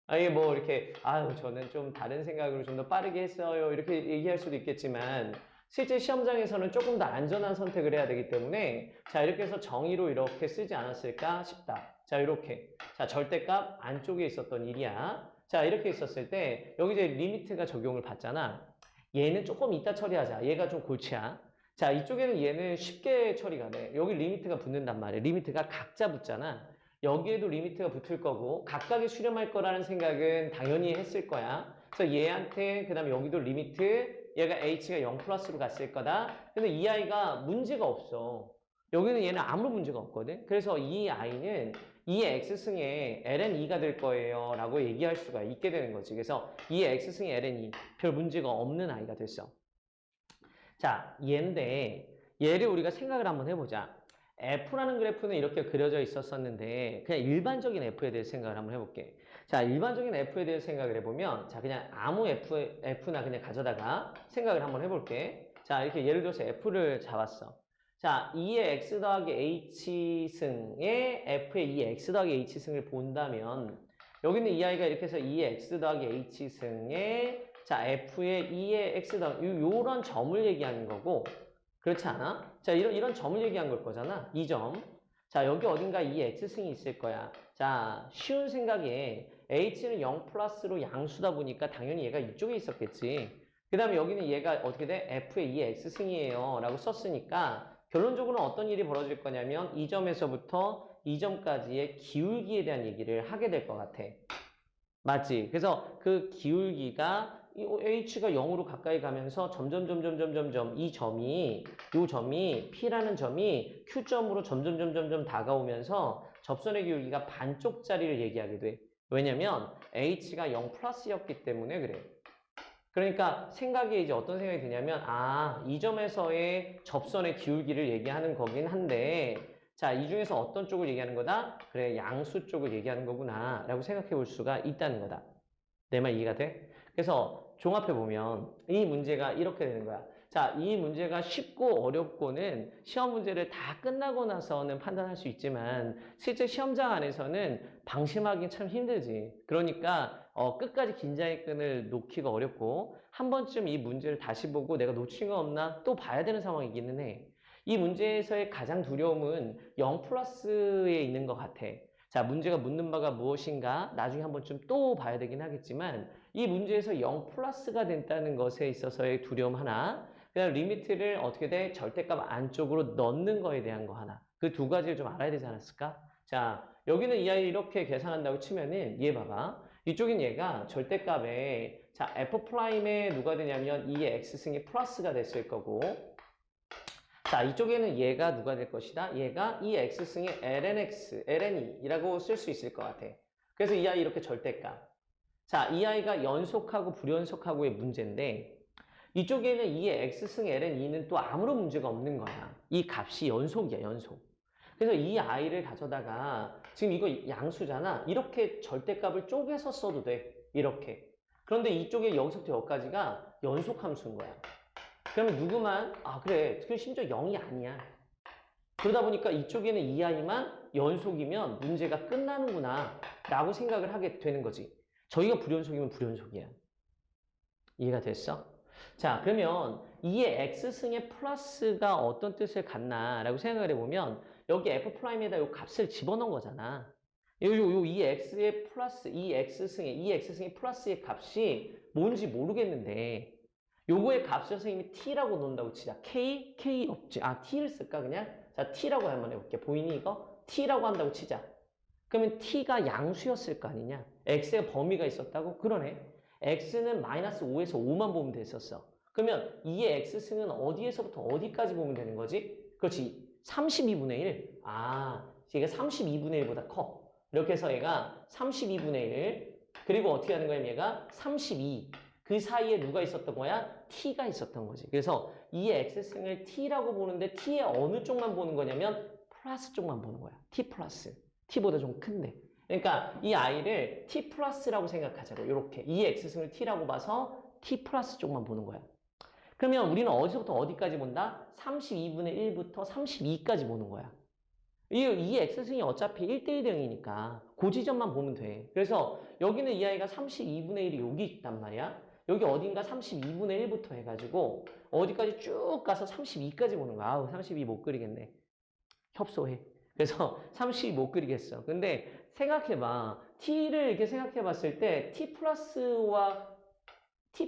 Speaker 1: 아니 뭐 이렇게 아유 저는 좀 다른 생각으로 좀 더 빠르게 했어요 이렇게 얘기할 수도 있겠지만 실제 시험장에서는 조금 더 안전한 선택을 해야 되기 때문에 자 이렇게 해서 정의로 이렇게 쓰지 않았을까 싶다. 자 이렇게 자 절대값 안쪽에 있었던 일이야. 자 이렇게 있었을 때 여기 이제 리미트가 적용을 받잖아. 얘는 조금 이따 처리하자. 얘가 좀 골치야. 자 이쪽에는 얘는 쉽게 처리가 돼. 여기 리미트가 붙는단 말이야. 리미트가 각자 붙잖아. 여기에도 리미트가 붙을 거고 각각이 수렴할 거라는 생각은 당연히 했을 거야. 그래서 얘한테 그 다음에 여기도 리미트 얘가 h가 0 플러스로 갔을 거다. 근데 이 i가 문제가 없어. 여기는 얘는 아무 문제가 없거든. 그래서 이 i는 2의 x승의 ln2가 될 거예요 라고 얘기할 수가 있게 되는 거지. 그래서 2의 x승의 ln2 별 문제가 없는 i가 됐어. 자, 얘인데 얘를 우리가 생각을 한번 해보자. F라는 그래프는 이렇게 그려져 있었었는데 그냥 일반적인 F에 대해서 생각을 한번 해볼게. 자, 일반적인 F에 대해서 생각을 해보면 자, 그냥 아무 F나 그냥 가져다가 생각을 한번 해볼게. 자, 이렇게 예를 들어서 F를 잡았어. 자, 2의 X 더하기 H승에 F의 2의 X 더하기 H승을 본다면 여기는 이 아이가 이렇게 해서 2의 X 더하기 H승에 자, F의 2의 X 더하기 요런 점을 얘기하는 거고 그렇지 않아? 자, 이런 점을 얘기한 걸 거잖아. 이 점. 자, 여기 어딘가 이 x승이 있을 거야. 자, 쉬운 생각에 h는 0 플러스로 양수다 보니까 당연히 얘가 이쪽에 있었겠지. 그 다음에 여기는 얘가 어떻게 돼? f의 2의 x승이에요. 라고 썼으니까 결론적으로는 어떤 일이 벌어질 거냐면 이 점에서부터 이 점까지의 기울기에 대한 얘기를 하게 될 것 같아. 맞지? 그래서 그 기울기가 h가 0으로 가까이 가면서 점점 이 점이 P라는 점이 Q점으로 점점 다가오면서 접선의 기울기가 반쪽짜리를 얘기하게 돼. 왜냐면 h가 0 플러스였기 때문에 그래. 그러니까 생각이 이제 어떤 생각이 드냐면 아, 이 점에서의 접선의 기울기를 얘기하는 거긴 한데 자, 이 중에서 어떤 쪽을 얘기하는 거다? 그래, 양수 쪽을 얘기하는 거구나 라고 생각해 볼 수가 있다는 거다. 내 말 이해가 돼? 그래서 종합해 보면 이 문제가 이렇게 되는 거야. 자, 이 문제가 쉽고 어렵고는 시험 문제를 다 끝나고 나서는 판단할 수 있지만 실제 시험장 안에서는 방심하기 참 힘들지. 그러니까 끝까지 긴장의 끈을 놓기가 어렵고 한 번쯤 이 문제를 다시 보고 내가 놓친 거 없나 또 봐야 되는 상황이기는 해. 이 문제에서의 가장 두려움은 0 플러스에 있는 것 같아. 자, 문제가 묻는 바가 무엇인가 나중에 한 번쯤 또 봐야 되긴 하겠지만 이 문제에서 0 플러스가 된다는 것에 있어서의 두려움 하나 그다음 리미트를 어떻게 돼? 절대값 안쪽으로 넣는 거에 대한 거 하나 그 두 가지를 좀 알아야 되지 않았을까? 자, 여기는 이 아이 이렇게 계산한다고 치면은 얘 봐봐. 이쪽인 얘가 절대값에 자, F'에 누가 되냐면 2의 X승이 플러스가 됐을 거고 자, 이쪽에는 얘가 누가 될 것이다? 얘가 이 x승의 lnx, ln이라고 쓸 수 있을 것 같아. 그래서 이 아이 이렇게 절대값. 자, 이 아이가 연속하고 불연속하고의 문제인데 이쪽에는 이 x승 ln이는 또 아무런 문제가 없는 거야. 이 값이 연속이야, 연속. 그래서 이 아이를 가져다가 지금 이거 양수잖아. 이렇게 절대값을 쪼개서 써도 돼. 이렇게. 그런데 이쪽에 여기서부터 여기까지가 연속 함수인 거야. 그러면 누구만 그래. 그 심지어 0이 아니야. 그러다 보니까 이쪽에는 이 아이만 연속이면 문제가 끝나는구나 라고 생각을 하게 되는 거지. 저희가 불연속이면 불연속이야. 이해가 됐어? 자, 그러면 이의 x승의 플러스가 어떤 뜻을 갖나라고 생각을 해보면 여기 f'에다 요 값을 집어넣은 거잖아. 이 x의 플러스, 이 x승의 플러스의 값이 뭔지 모르겠는데 요거의 값을 선생님이 t라고 놓는다고 치자. k 없지. t를 쓸까 그냥? 자, t라고 한번 해볼게. 보이니 이거? t라고 한다고 치자. 그러면 t가 양수였을 거 아니냐? x의 범위가 있었다고? 그러네. x는 마이너스 5에서 5만 보면 됐었어. 그러면 2의 x승은 어디에서부터 어디까지 보면 되는 거지? 그렇지. 32분의 1. 얘가 32분의 1보다 커. 이렇게 해서 얘가 32분의 1. 그리고 어떻게 하는 거야? 얘가 32. 그 사이에 누가 있었던 거야? t가 있었던 거지. 그래서 2의 x승을 t라고 보는데 t의 어느 쪽만 보는 거냐면 플러스 쪽만 보는 거야. t 플러스. t보다 좀 큰데. 그러니까 이 아이를 t 플러스라고 생각하자고. 이렇게 2의 x승을 t라고 봐서 t 플러스 쪽만 보는 거야. 그러면 우리는 어디서부터 어디까지 본다? 32분의 1부터 32까지 보는 거야. 이 x승이 어차피 1대1 대응이니까 그 지점만 보면 돼. 그래서 여기는 이 아이가 32분의 1이 여기 있단 말이야. 여기 어딘가 32분의 1부터 해가지고 어디까지 쭉 가서 32까지 보는 거야. 32 못 그리겠네. 협소해. 그래서 32 못 그리겠어. 근데 생각해봐. t를 이렇게 생각해봤을 때 t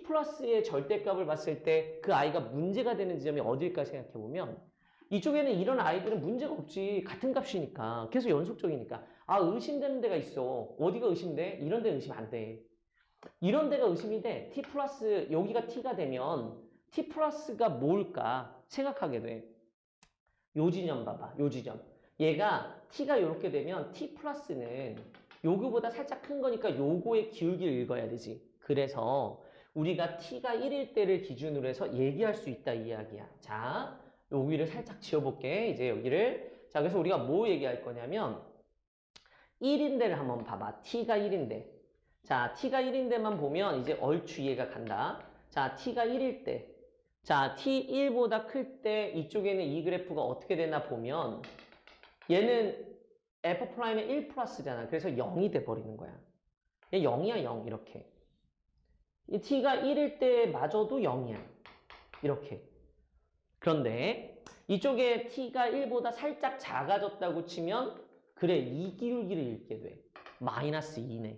Speaker 1: 플러스의 절대값을 봤을 때 그 아이가 문제가 되는 지점이 어딜까 생각해보면 이쪽에는 이런 아이들은 문제가 없지. 같은 값이니까. 계속 연속적이니까. 의심되는 데가 있어. 어디가 의심돼? 이런 데 의심 안 돼. 이런 데가 의심이 돼. t 플러스 여기가 t가 되면 t 플러스가 뭘까 생각하게 돼. 요 지점 봐봐. 요 지점. 얘가 t가 이렇게 되면 t 플러스는 요거보다 살짝 큰 거니까 요거의 기울기를 읽어야 되지. 그래서 우리가 t가 1일 때를 기준으로 해서 얘기할 수 있다 이 이야기야. 자, 여기를 살짝 지워볼게. 이제 여기를. 자, 그래서 우리가 뭐 얘기할 거냐면 1인데를 한번 봐봐. t가 1인데. 자, t가 1인데만 보면 이제 얼추 이해가 간다. 자, t가 1일 때. 자, t1보다 클 때 이쪽에는 이 그래프가 어떻게 되나 보면 얘는 f'의 1 플러스잖아. 그래서 0이 돼버리는 거야. 얘 0이야, 0. 이렇게. 이 t가 1일 때마저도 0이야. 이렇게. 그런데 이쪽에 t가 1보다 살짝 작아졌다고 치면 그래, 이 기울기를 읽게 돼. 마이너스 2네.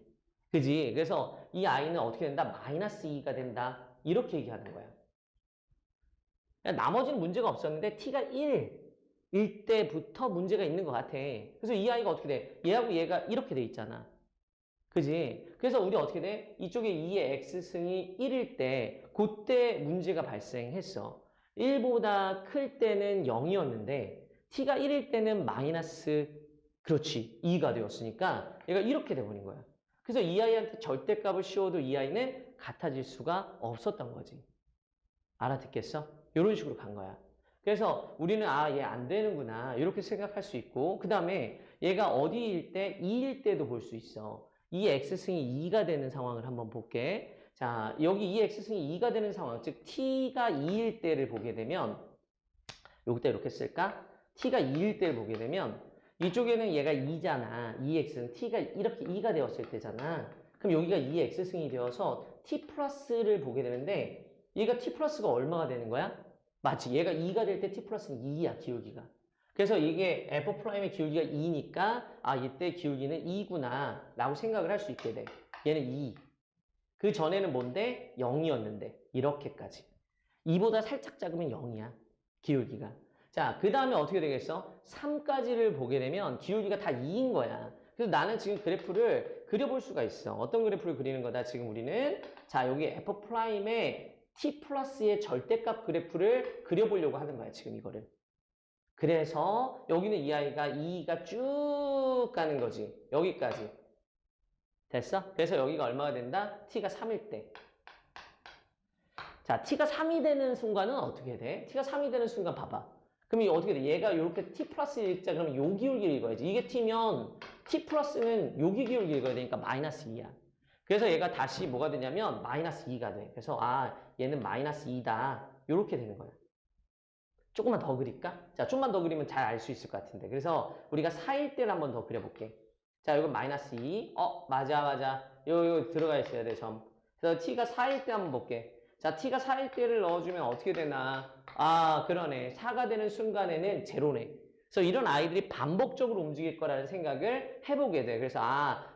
Speaker 1: 그지? 그래서 이 아이는 어떻게 된다? 마이너스 2가 된다. 이렇게 얘기하는 거야. 나머지는 문제가 없었는데 t가 1일 때부터 문제가 있는 것 같아. 그래서 이 아이가 어떻게 돼? 얘하고 얘가 이렇게 돼 있잖아. 그지? 그래서 우리 어떻게 돼? 이쪽에 2의 x승이 1일 때 그때 문제가 발생했어. 1보다 클 때는 0이었는데 t가 1일 때는 마이너스 그렇지 2가 되었으니까 얘가 이렇게 돼버린 거야. 그래서 이 아이한테 절대값을 씌워도 이 아이는 같아질 수가 없었던 거지. 알아듣겠어? 이런 식으로 간 거야. 그래서 우리는 얘 안 되는구나 이렇게 생각할 수 있고 그 다음에 얘가 어디일 때? 2일 때도 볼 수 있어. 이 x승이 2가 되는 상황을 한번 볼게. 자, 여기 이 x승이 2가 되는 상황, 즉 t가 2일 때를 보게 되면 여기다 이렇게 쓸까? t가 2일 때를 보게 되면 이쪽에는 얘가 2잖아. 2x는 t가 이렇게 2가 되었을 때잖아. 그럼 여기가 2x승이 되어서 t 플러스를 보게 되는데 얘가 t 플러스가 얼마가 되는 거야? 맞지? 얘가 2가 될 때 t 플러스는 2야, 기울기가. 그래서 이게 f'의 기울기가 2니까 이때 기울기는 2구나 라고 생각을 할 수 있게 돼. 얘는 2. 그 전에는 뭔데? 0이었는데 이렇게까지. 2보다 살짝 작으면 0이야. 기울기가. 자, 그 다음에 어떻게 되겠어? 3까지를 보게 되면 기울기가 다 2인 거야. 그래서 나는 지금 그래프를 그려볼 수가 있어. 어떤 그래프를 그리는 거다? 지금 우리는 자, 여기 f'의 t 플러스의 절대값 그래프를 그려보려고 하는 거야. 지금 이거를. 그래서 여기는 이 아이가 2가 쭉 가는 거지. 여기까지. 됐어? 그래서 여기가 얼마가 된다? t가 3일 때. 자, t가 3이 되는 순간은 어떻게 돼? t가 3이 되는 순간 봐봐. 그럼 이게 어떻게 돼? 얘가 이렇게 t 플러스 읽자. 그러면 요 기울기를 읽어야지. 이게 t면 t 플러스는 여기 기울기 읽어야 되니까 마이너스 2야. 그래서 얘가 다시 뭐가 되냐면 마이너스 2가 돼. 그래서 얘는 마이너스 2다. 이렇게 되는 거야. 조금만 더 그릴까? 자, 좀만 더 그리면 잘 알 수 있을 것 같은데. 그래서 우리가 4일 때를 한번 더 그려볼게. 자, 이건 마이너스 2. 맞아. 요 들어가 있어야 돼, 점. 그래서 t가 4일 때 한번 볼게. 자, t가 4일 때를 넣어주면 어떻게 되나? 그러네. 4가 되는 순간에는 제로네. 그래서 이런 아이들이 반복적으로 움직일 거라는 생각을 해보게 돼. 그래서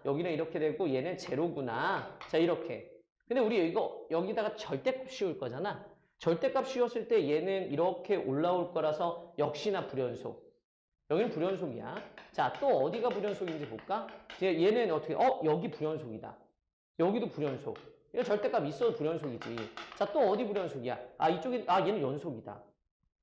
Speaker 1: 여기는 이렇게 되고 얘는 제로구나. 자, 이렇게. 근데 우리 이거 여기다가 절대값 씌울 거잖아. 절대값 씌웠을 때 얘는 이렇게 올라올 거라서 역시나 불연속. 여기는 불연속이야. 자, 또 어디가 불연속인지 볼까? 얘는 어떻게, 여기 불연속이다. 여기도 불연속. 이거 절대값 있어도 불연속이지. 자, 또 어디 불연속이야? 이쪽에, 얘는 연속이다.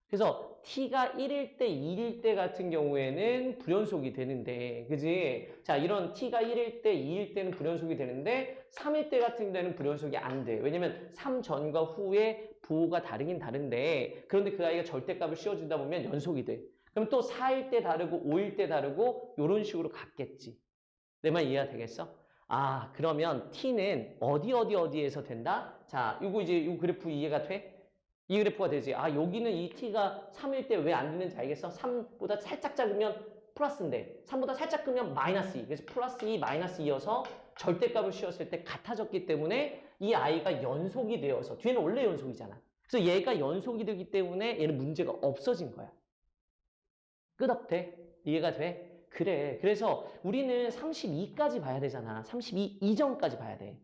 Speaker 1: 그래서 t가 1일 때, 2일 때 같은 경우에는 불연속이 되는데, 그지? 자, 이런 t가 1일 때, 2일 때는 불연속이 되는데, 3일 때 같은 데는 불연속이 안 돼. 왜냐면 3 전과 후에 부호가 다르긴 다른데, 그런데 그 아이가 절대값을 씌워주다 보면 연속이 돼. 그럼 또 4일 때 다르고, 5일 때 다르고, 이런 식으로 갔겠지. 내 말 이해가 되겠어? 그러면 t는 어디에서 된다? 자, 이 그래프 이해가 돼? 이 그래프가 되지. 여기는 이 t가 3일 때 왜 안 되는지 알겠어? 3보다 살짝 작으면 플러스인데 3보다 살짝 크면 마이너스 2. 그래서 플러스 2, 마이너스 2여서 절대값을 씌웠을 때 같아졌기 때문에 이 아이가 연속이 되어서 뒤에는 원래 연속이잖아. 그래서 얘가 연속이 되기 때문에 얘는 문제가 없어진 거야. 끄덕대? 이해가 돼? 그래. 그래서 우리는 32까지 봐야 되잖아. 32 이전까지 봐야 돼.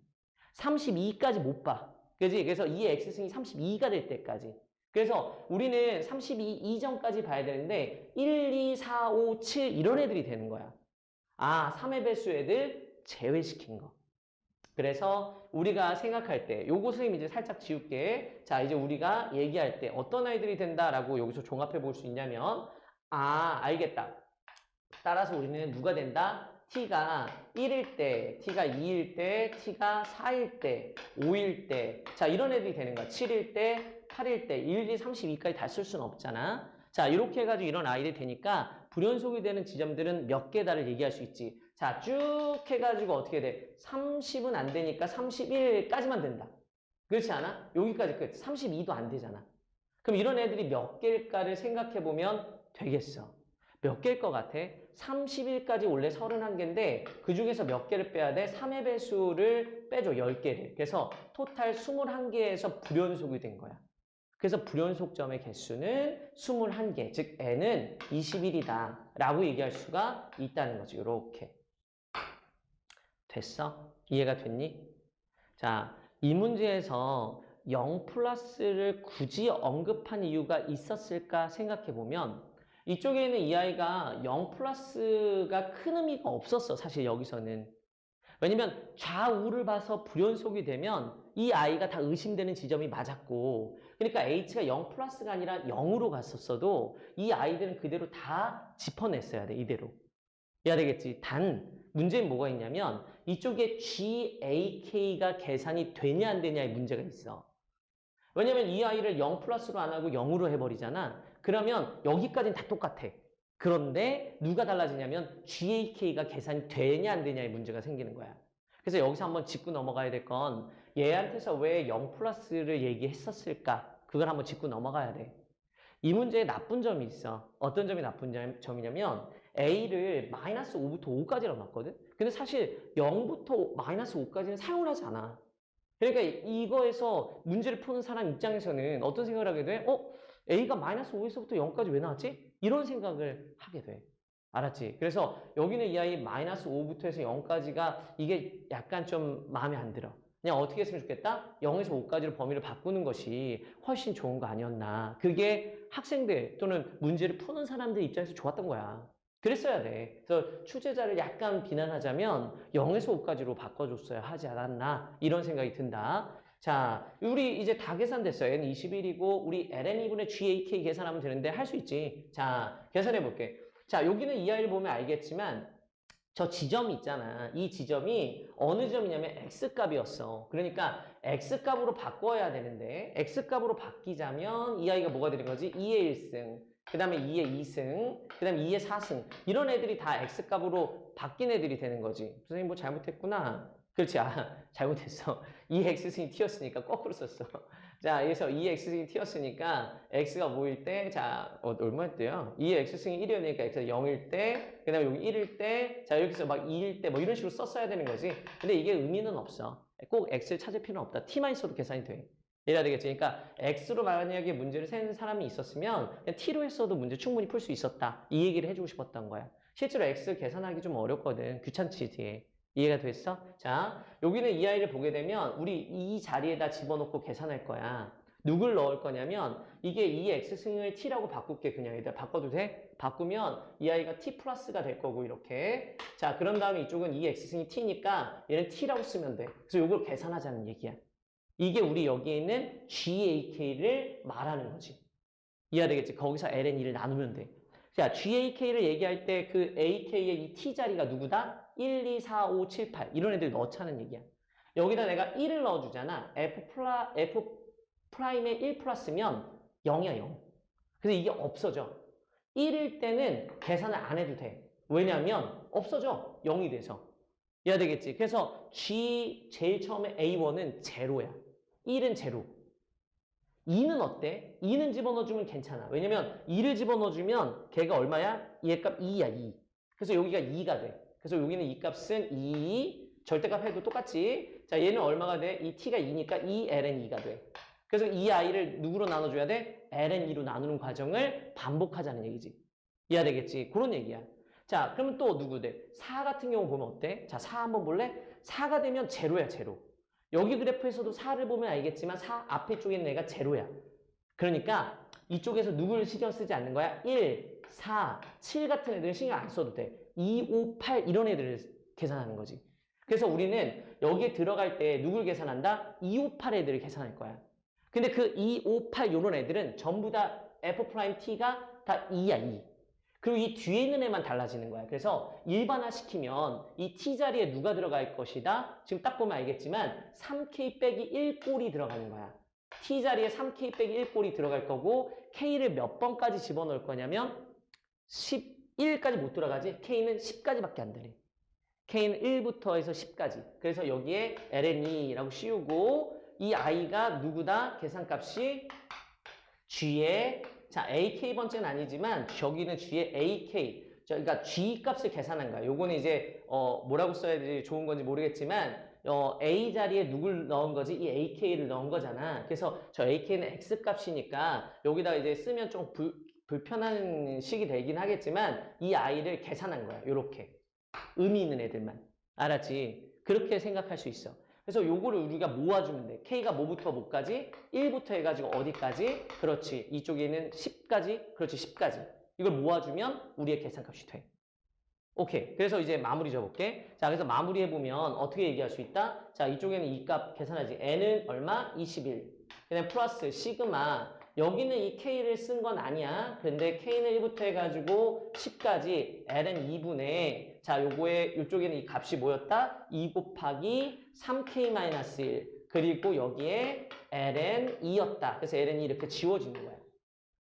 Speaker 1: 32까지 못 봐. 그지? 그래서 이 x승이 32가 될 때까지. 그래서 우리는 32 이전까지 봐야 되는데 1, 2, 4, 5, 7 이런 애들이 되는 거야. 3의 배수 애들 제외시킨 거. 그래서 우리가 생각할 때 요거 선생님 이제 살짝 지울게. 자, 이제 우리가 얘기할 때 어떤 아이들이 된다라고 여기서 종합해 볼 수 있냐면 알겠다. 따라서 우리는 누가 된다? t가 1일 때, t가 2일 때, t가 4일 때, 5일 때. 자, 이런 애들이 되는 거야. 7일 때, 8일 때, 1, 2, 32까지 다 쓸 수는 없잖아. 자, 이렇게 해가지고 이런 아이들이 되니까 불연속이 되는 지점들은 몇 개다를 얘기할 수 있지. 자, 쭉 해가지고 어떻게 돼? 30은 안 되니까 31까지만 된다. 그렇지 않아? 여기까지 끝. 32도 안 되잖아. 그럼 이런 애들이 몇 개일까를 생각해보면 되겠어. 몇 개일 것 같아? 30일까지 원래 31개인데 그 중에서 몇 개를 빼야 돼? 3의 배수를 빼줘. 10개를. 그래서 토탈 21개에서 불연속이 된 거야. 그래서 불연속점의 개수는 21개. 즉 n은 21이다 라고 얘기할 수가 있다는 거지. 이렇게. 됐어? 이해가 됐니? 자, 이 문제에서 0 플러스를 굳이 언급한 이유가 있었을까 생각해보면 이쪽에는 이 아이가 0 플러스가 큰 의미가 없었어. 사실 여기서는. 왜냐면 좌우를 봐서 불연속이 되면 이 아이가 다 의심되는 지점이 맞았고 그러니까 h가 0 플러스가 아니라 0으로 갔었어도 이 아이들은 그대로 다 짚어냈어야 돼. 이대로. 해야 되겠지. 단 문제는 뭐가 있냐면 이쪽에 GAK가 계산이 되냐 안 되냐의 문제가 있어. 왜냐면 이 아이를 0 플러스로 안 하고 0으로 해버리잖아. 그러면 여기까지는 다 똑같아. 그런데 누가 달라지냐면 GAK가 계산이 되냐 안 되냐의 문제가 생기는 거야. 그래서 여기서 한번 짚고 넘어가야 될 건 얘한테서 왜 0 플러스를 얘기했었을까? 그걸 한번 짚고 넘어가야 돼. 이 문제에 나쁜 점이 있어. 어떤 점이 나쁜 점이냐면 A를 마이너스 5부터 5까지라고 놨거든? 근데 사실 0부터 마이너스 5까지는 사용을 하지 않아. 그러니까 이거에서 문제를 푸는 사람 입장에서는 어떤 생각을 하게 돼? A가 마이너스 5에서부터 0까지 왜 나왔지? 이런 생각을 하게 돼. 알았지? 그래서 여기는 이 아이 마이너스 5부터 해서 0까지가 이게 약간 좀 마음에 안 들어. 그냥 어떻게 했으면 좋겠다? 0에서 5까지로 범위를 바꾸는 것이 훨씬 좋은 거 아니었나. 그게 학생들 또는 문제를 푸는 사람들 입장에서 좋았던 거야. 그랬어야 돼. 그래서 출제자를 약간 비난하자면 0에서 5까지로 바꿔줬어야 하지 않았나 이런 생각이 든다. 자, 우리 이제 다 계산됐어요. n 21이고 우리 ln 2분의 gak 계산하면 되는데 할 수 있지. 자, 계산해 볼게. 자, 여기는 이 아이를 보면 알겠지만 저 지점이 있잖아. 이 지점이 어느 지점이냐면 x값이었어. 그러니까 x값으로 바꿔야 되는데 x값으로 바뀌자면 이 아이가 뭐가 되는 거지? 2의 1승, 그 다음에 2의 2승, 그 다음에 2의 4승. 이런 애들이 다 x값으로 바뀐 애들이 되는 거지. 선생님 뭐 잘못했구나. 그렇지. 아, 잘못했어. 2x승이 t였으니까 거꾸로 썼어. 자, 그래서 2x승이 t였으니까 x가 뭐일 때, 자, 얼마였대요? 2의 x승이 1이었으니까 x가 0일 때, 그 다음에 여기 1일 때, 자, 여기서 막 2일 때, 뭐 이런 식으로 썼어야 되는 거지. 근데 이게 의미는 없어. 꼭 x를 찾을 필요는 없다. t만 있어도 계산이 돼. 이래야 되겠지. 그러니까 x로 만약에 문제를 세는 사람이 있었으면 그냥 t로 했어도 문제 충분히 풀 수 있었다. 이 얘기를 해주고 싶었던 거야. 실제로 x 계산하기 좀 어렵거든. 귀찮지, 뒤에. 이해가 됐어? 자, 여기는 이 아이를 보게 되면 우리 이 자리에다 집어넣고 계산할 거야. 누굴 넣을 거냐면 이게 2x승을 t라고 바꿀게. 그냥 얘들 바꿔도 돼? 바꾸면 이 아이가 t 플러스가 될 거고 이렇게. 자, 그런 다음에 이쪽은 2x승이 t니까 얘는 t라고 쓰면 돼. 그래서 이걸 계산하자는 얘기야. 이게 우리 여기에 있는 GAK를 말하는 거지. 이해가 되겠지? 거기서 LN2를 나누면 돼. 자, GAK를 얘기할 때 그 AK의 이 T 자리가 누구다? 1, 2, 4, 5, 7, 8 이런 애들 넣자는 얘기야. 여기다 내가 1을 넣어주잖아. F 프라임에 1 플러스면 0이야, 0. 그래서 이게 없어져. 1일 때는 계산을 안 해도 돼. 왜냐면 없어져. 0이 돼서. 이해가 되겠지? 그래서 G 제일 처음에 A1은 제로야. 1은 제로. 2는 어때? 2는 집어넣어주면 괜찮아. 왜냐면 2를 집어넣어주면 걔가 얼마야? 얘 값 2야, 2. 그래서 여기가 2가 돼. 그래서 여기는 이 값은 2, 절대값 해도 똑같지. 자, 얘는 얼마가 돼? 이 t가 2니까 2ln2가 돼. 그래서 이 i를 누구로 나눠줘야 돼? ln2로 나누는 과정을 반복하자는 얘기지. 이해가 되겠지? 그런 얘기야. 자, 그러면 또 누구 돼? 4 같은 경우 보면 어때? 자, 4 한번 볼래? 4가 되면 제로야, 제로. 여기 그래프에서도 4를 보면 알겠지만 4 앞에 쪽에 있는 애가 제로야. 그러니까 이쪽에서 누굴 신경 쓰지 않는 거야? 1, 4, 7 같은 애들은 신경 안 써도 돼. 2, 5, 8 이런 애들을 계산하는 거지. 그래서 우리는 여기에 들어갈 때 누굴 계산한다? 2, 5, 8 애들을 계산할 거야. 근데 그 2, 5, 8 이런 애들은 전부 다 F'T가 다 2야, 2. 그리고 이 뒤에 있는 애만 달라지는 거야. 그래서 일반화시키면 이 T자리에 누가 들어갈 것이다? 지금 딱 보면 알겠지만 3K 빼기 1 꼴이 들어가는 거야. T자리에 3K 빼기 1 꼴이 들어갈 거고 K를 몇 번까지 집어넣을 거냐면 11까지 못 들어가지. K는 10까지밖에 안 들려. K는 1부터 해서 10까지. 그래서 여기에 LNE라고 씌우고 이 I가 누구다? 계산값이 G의 자, AK 번째는 아니지만 저기는 G의 AK 그러니까 G 값을 계산한 거야. 요거는 이제 뭐라고 써야 되지 좋은 건지 모르겠지만 A 자리에 누굴 넣은 거지? 이 AK를 넣은 거잖아. 그래서 저 AK는 X 값이니까 여기다 이제 쓰면 좀 불편한 식이 되긴 하겠지만 이 I를 계산한 거야. 요렇게. 의미 있는 애들만. 알았지? 그렇게 생각할 수 있어. 그래서 요거를 우리가 모아주면 돼. K가 뭐부터 뭐까지? 1부터 해가지고 어디까지? 그렇지. 이쪽에는 10까지? 그렇지. 10까지. 이걸 모아주면 우리의 계산값이 돼. 오케이. 그래서 이제 마무리 줘볼게. 자, 그래서 마무리해보면 어떻게 얘기할 수 있다? 자, 이쪽에는 이 값 계산하지. N은 얼마? 21. 그 다음에 플러스 시그마. 여기는 이 K를 쓴 건 아니야. 근데 K는 1부터 해가지고 10까지 L은 2분의 자, 요거에 요쪽에는 이 값이 뭐였다? 2 곱하기 3K-1 그리고 여기에 Ln 2였다. 그래서 Ln이 이렇게 지워지는 거야.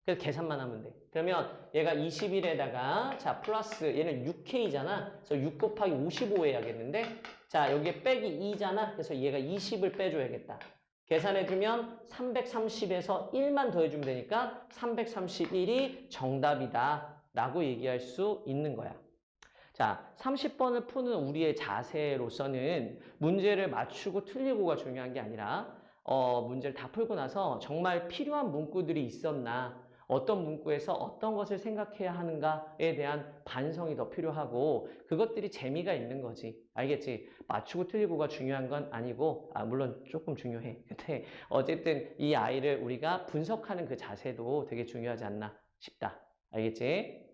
Speaker 1: 그래서 계산만 하면 돼. 그러면 얘가 21에다가 자 플러스 얘는 6K잖아. 그래서 6 곱하기 55 해야겠는데 자 여기에 빼기 2잖아. 그래서 얘가 20을 빼줘야겠다. 계산해주면 330에서 1만 더해주면 되니까 331이 정답이다 라고 얘기할 수 있는 거야. 자, 30번을 푸는 우리의 자세로서는 문제를 맞추고 틀리고가 중요한 게 아니라 문제를 다 풀고 나서 정말 필요한 문구들이 있었나 어떤 문구에서 어떤 것을 생각해야 하는가에 대한 반성이 더 필요하고 그것들이 재미가 있는 거지. 알겠지? 맞추고 틀리고가 중요한 건 아니고 물론 조금 중요해. 근데 어쨌든 이 아이를 우리가 분석하는 그 자세도 되게 중요하지 않나 싶다. 알겠지?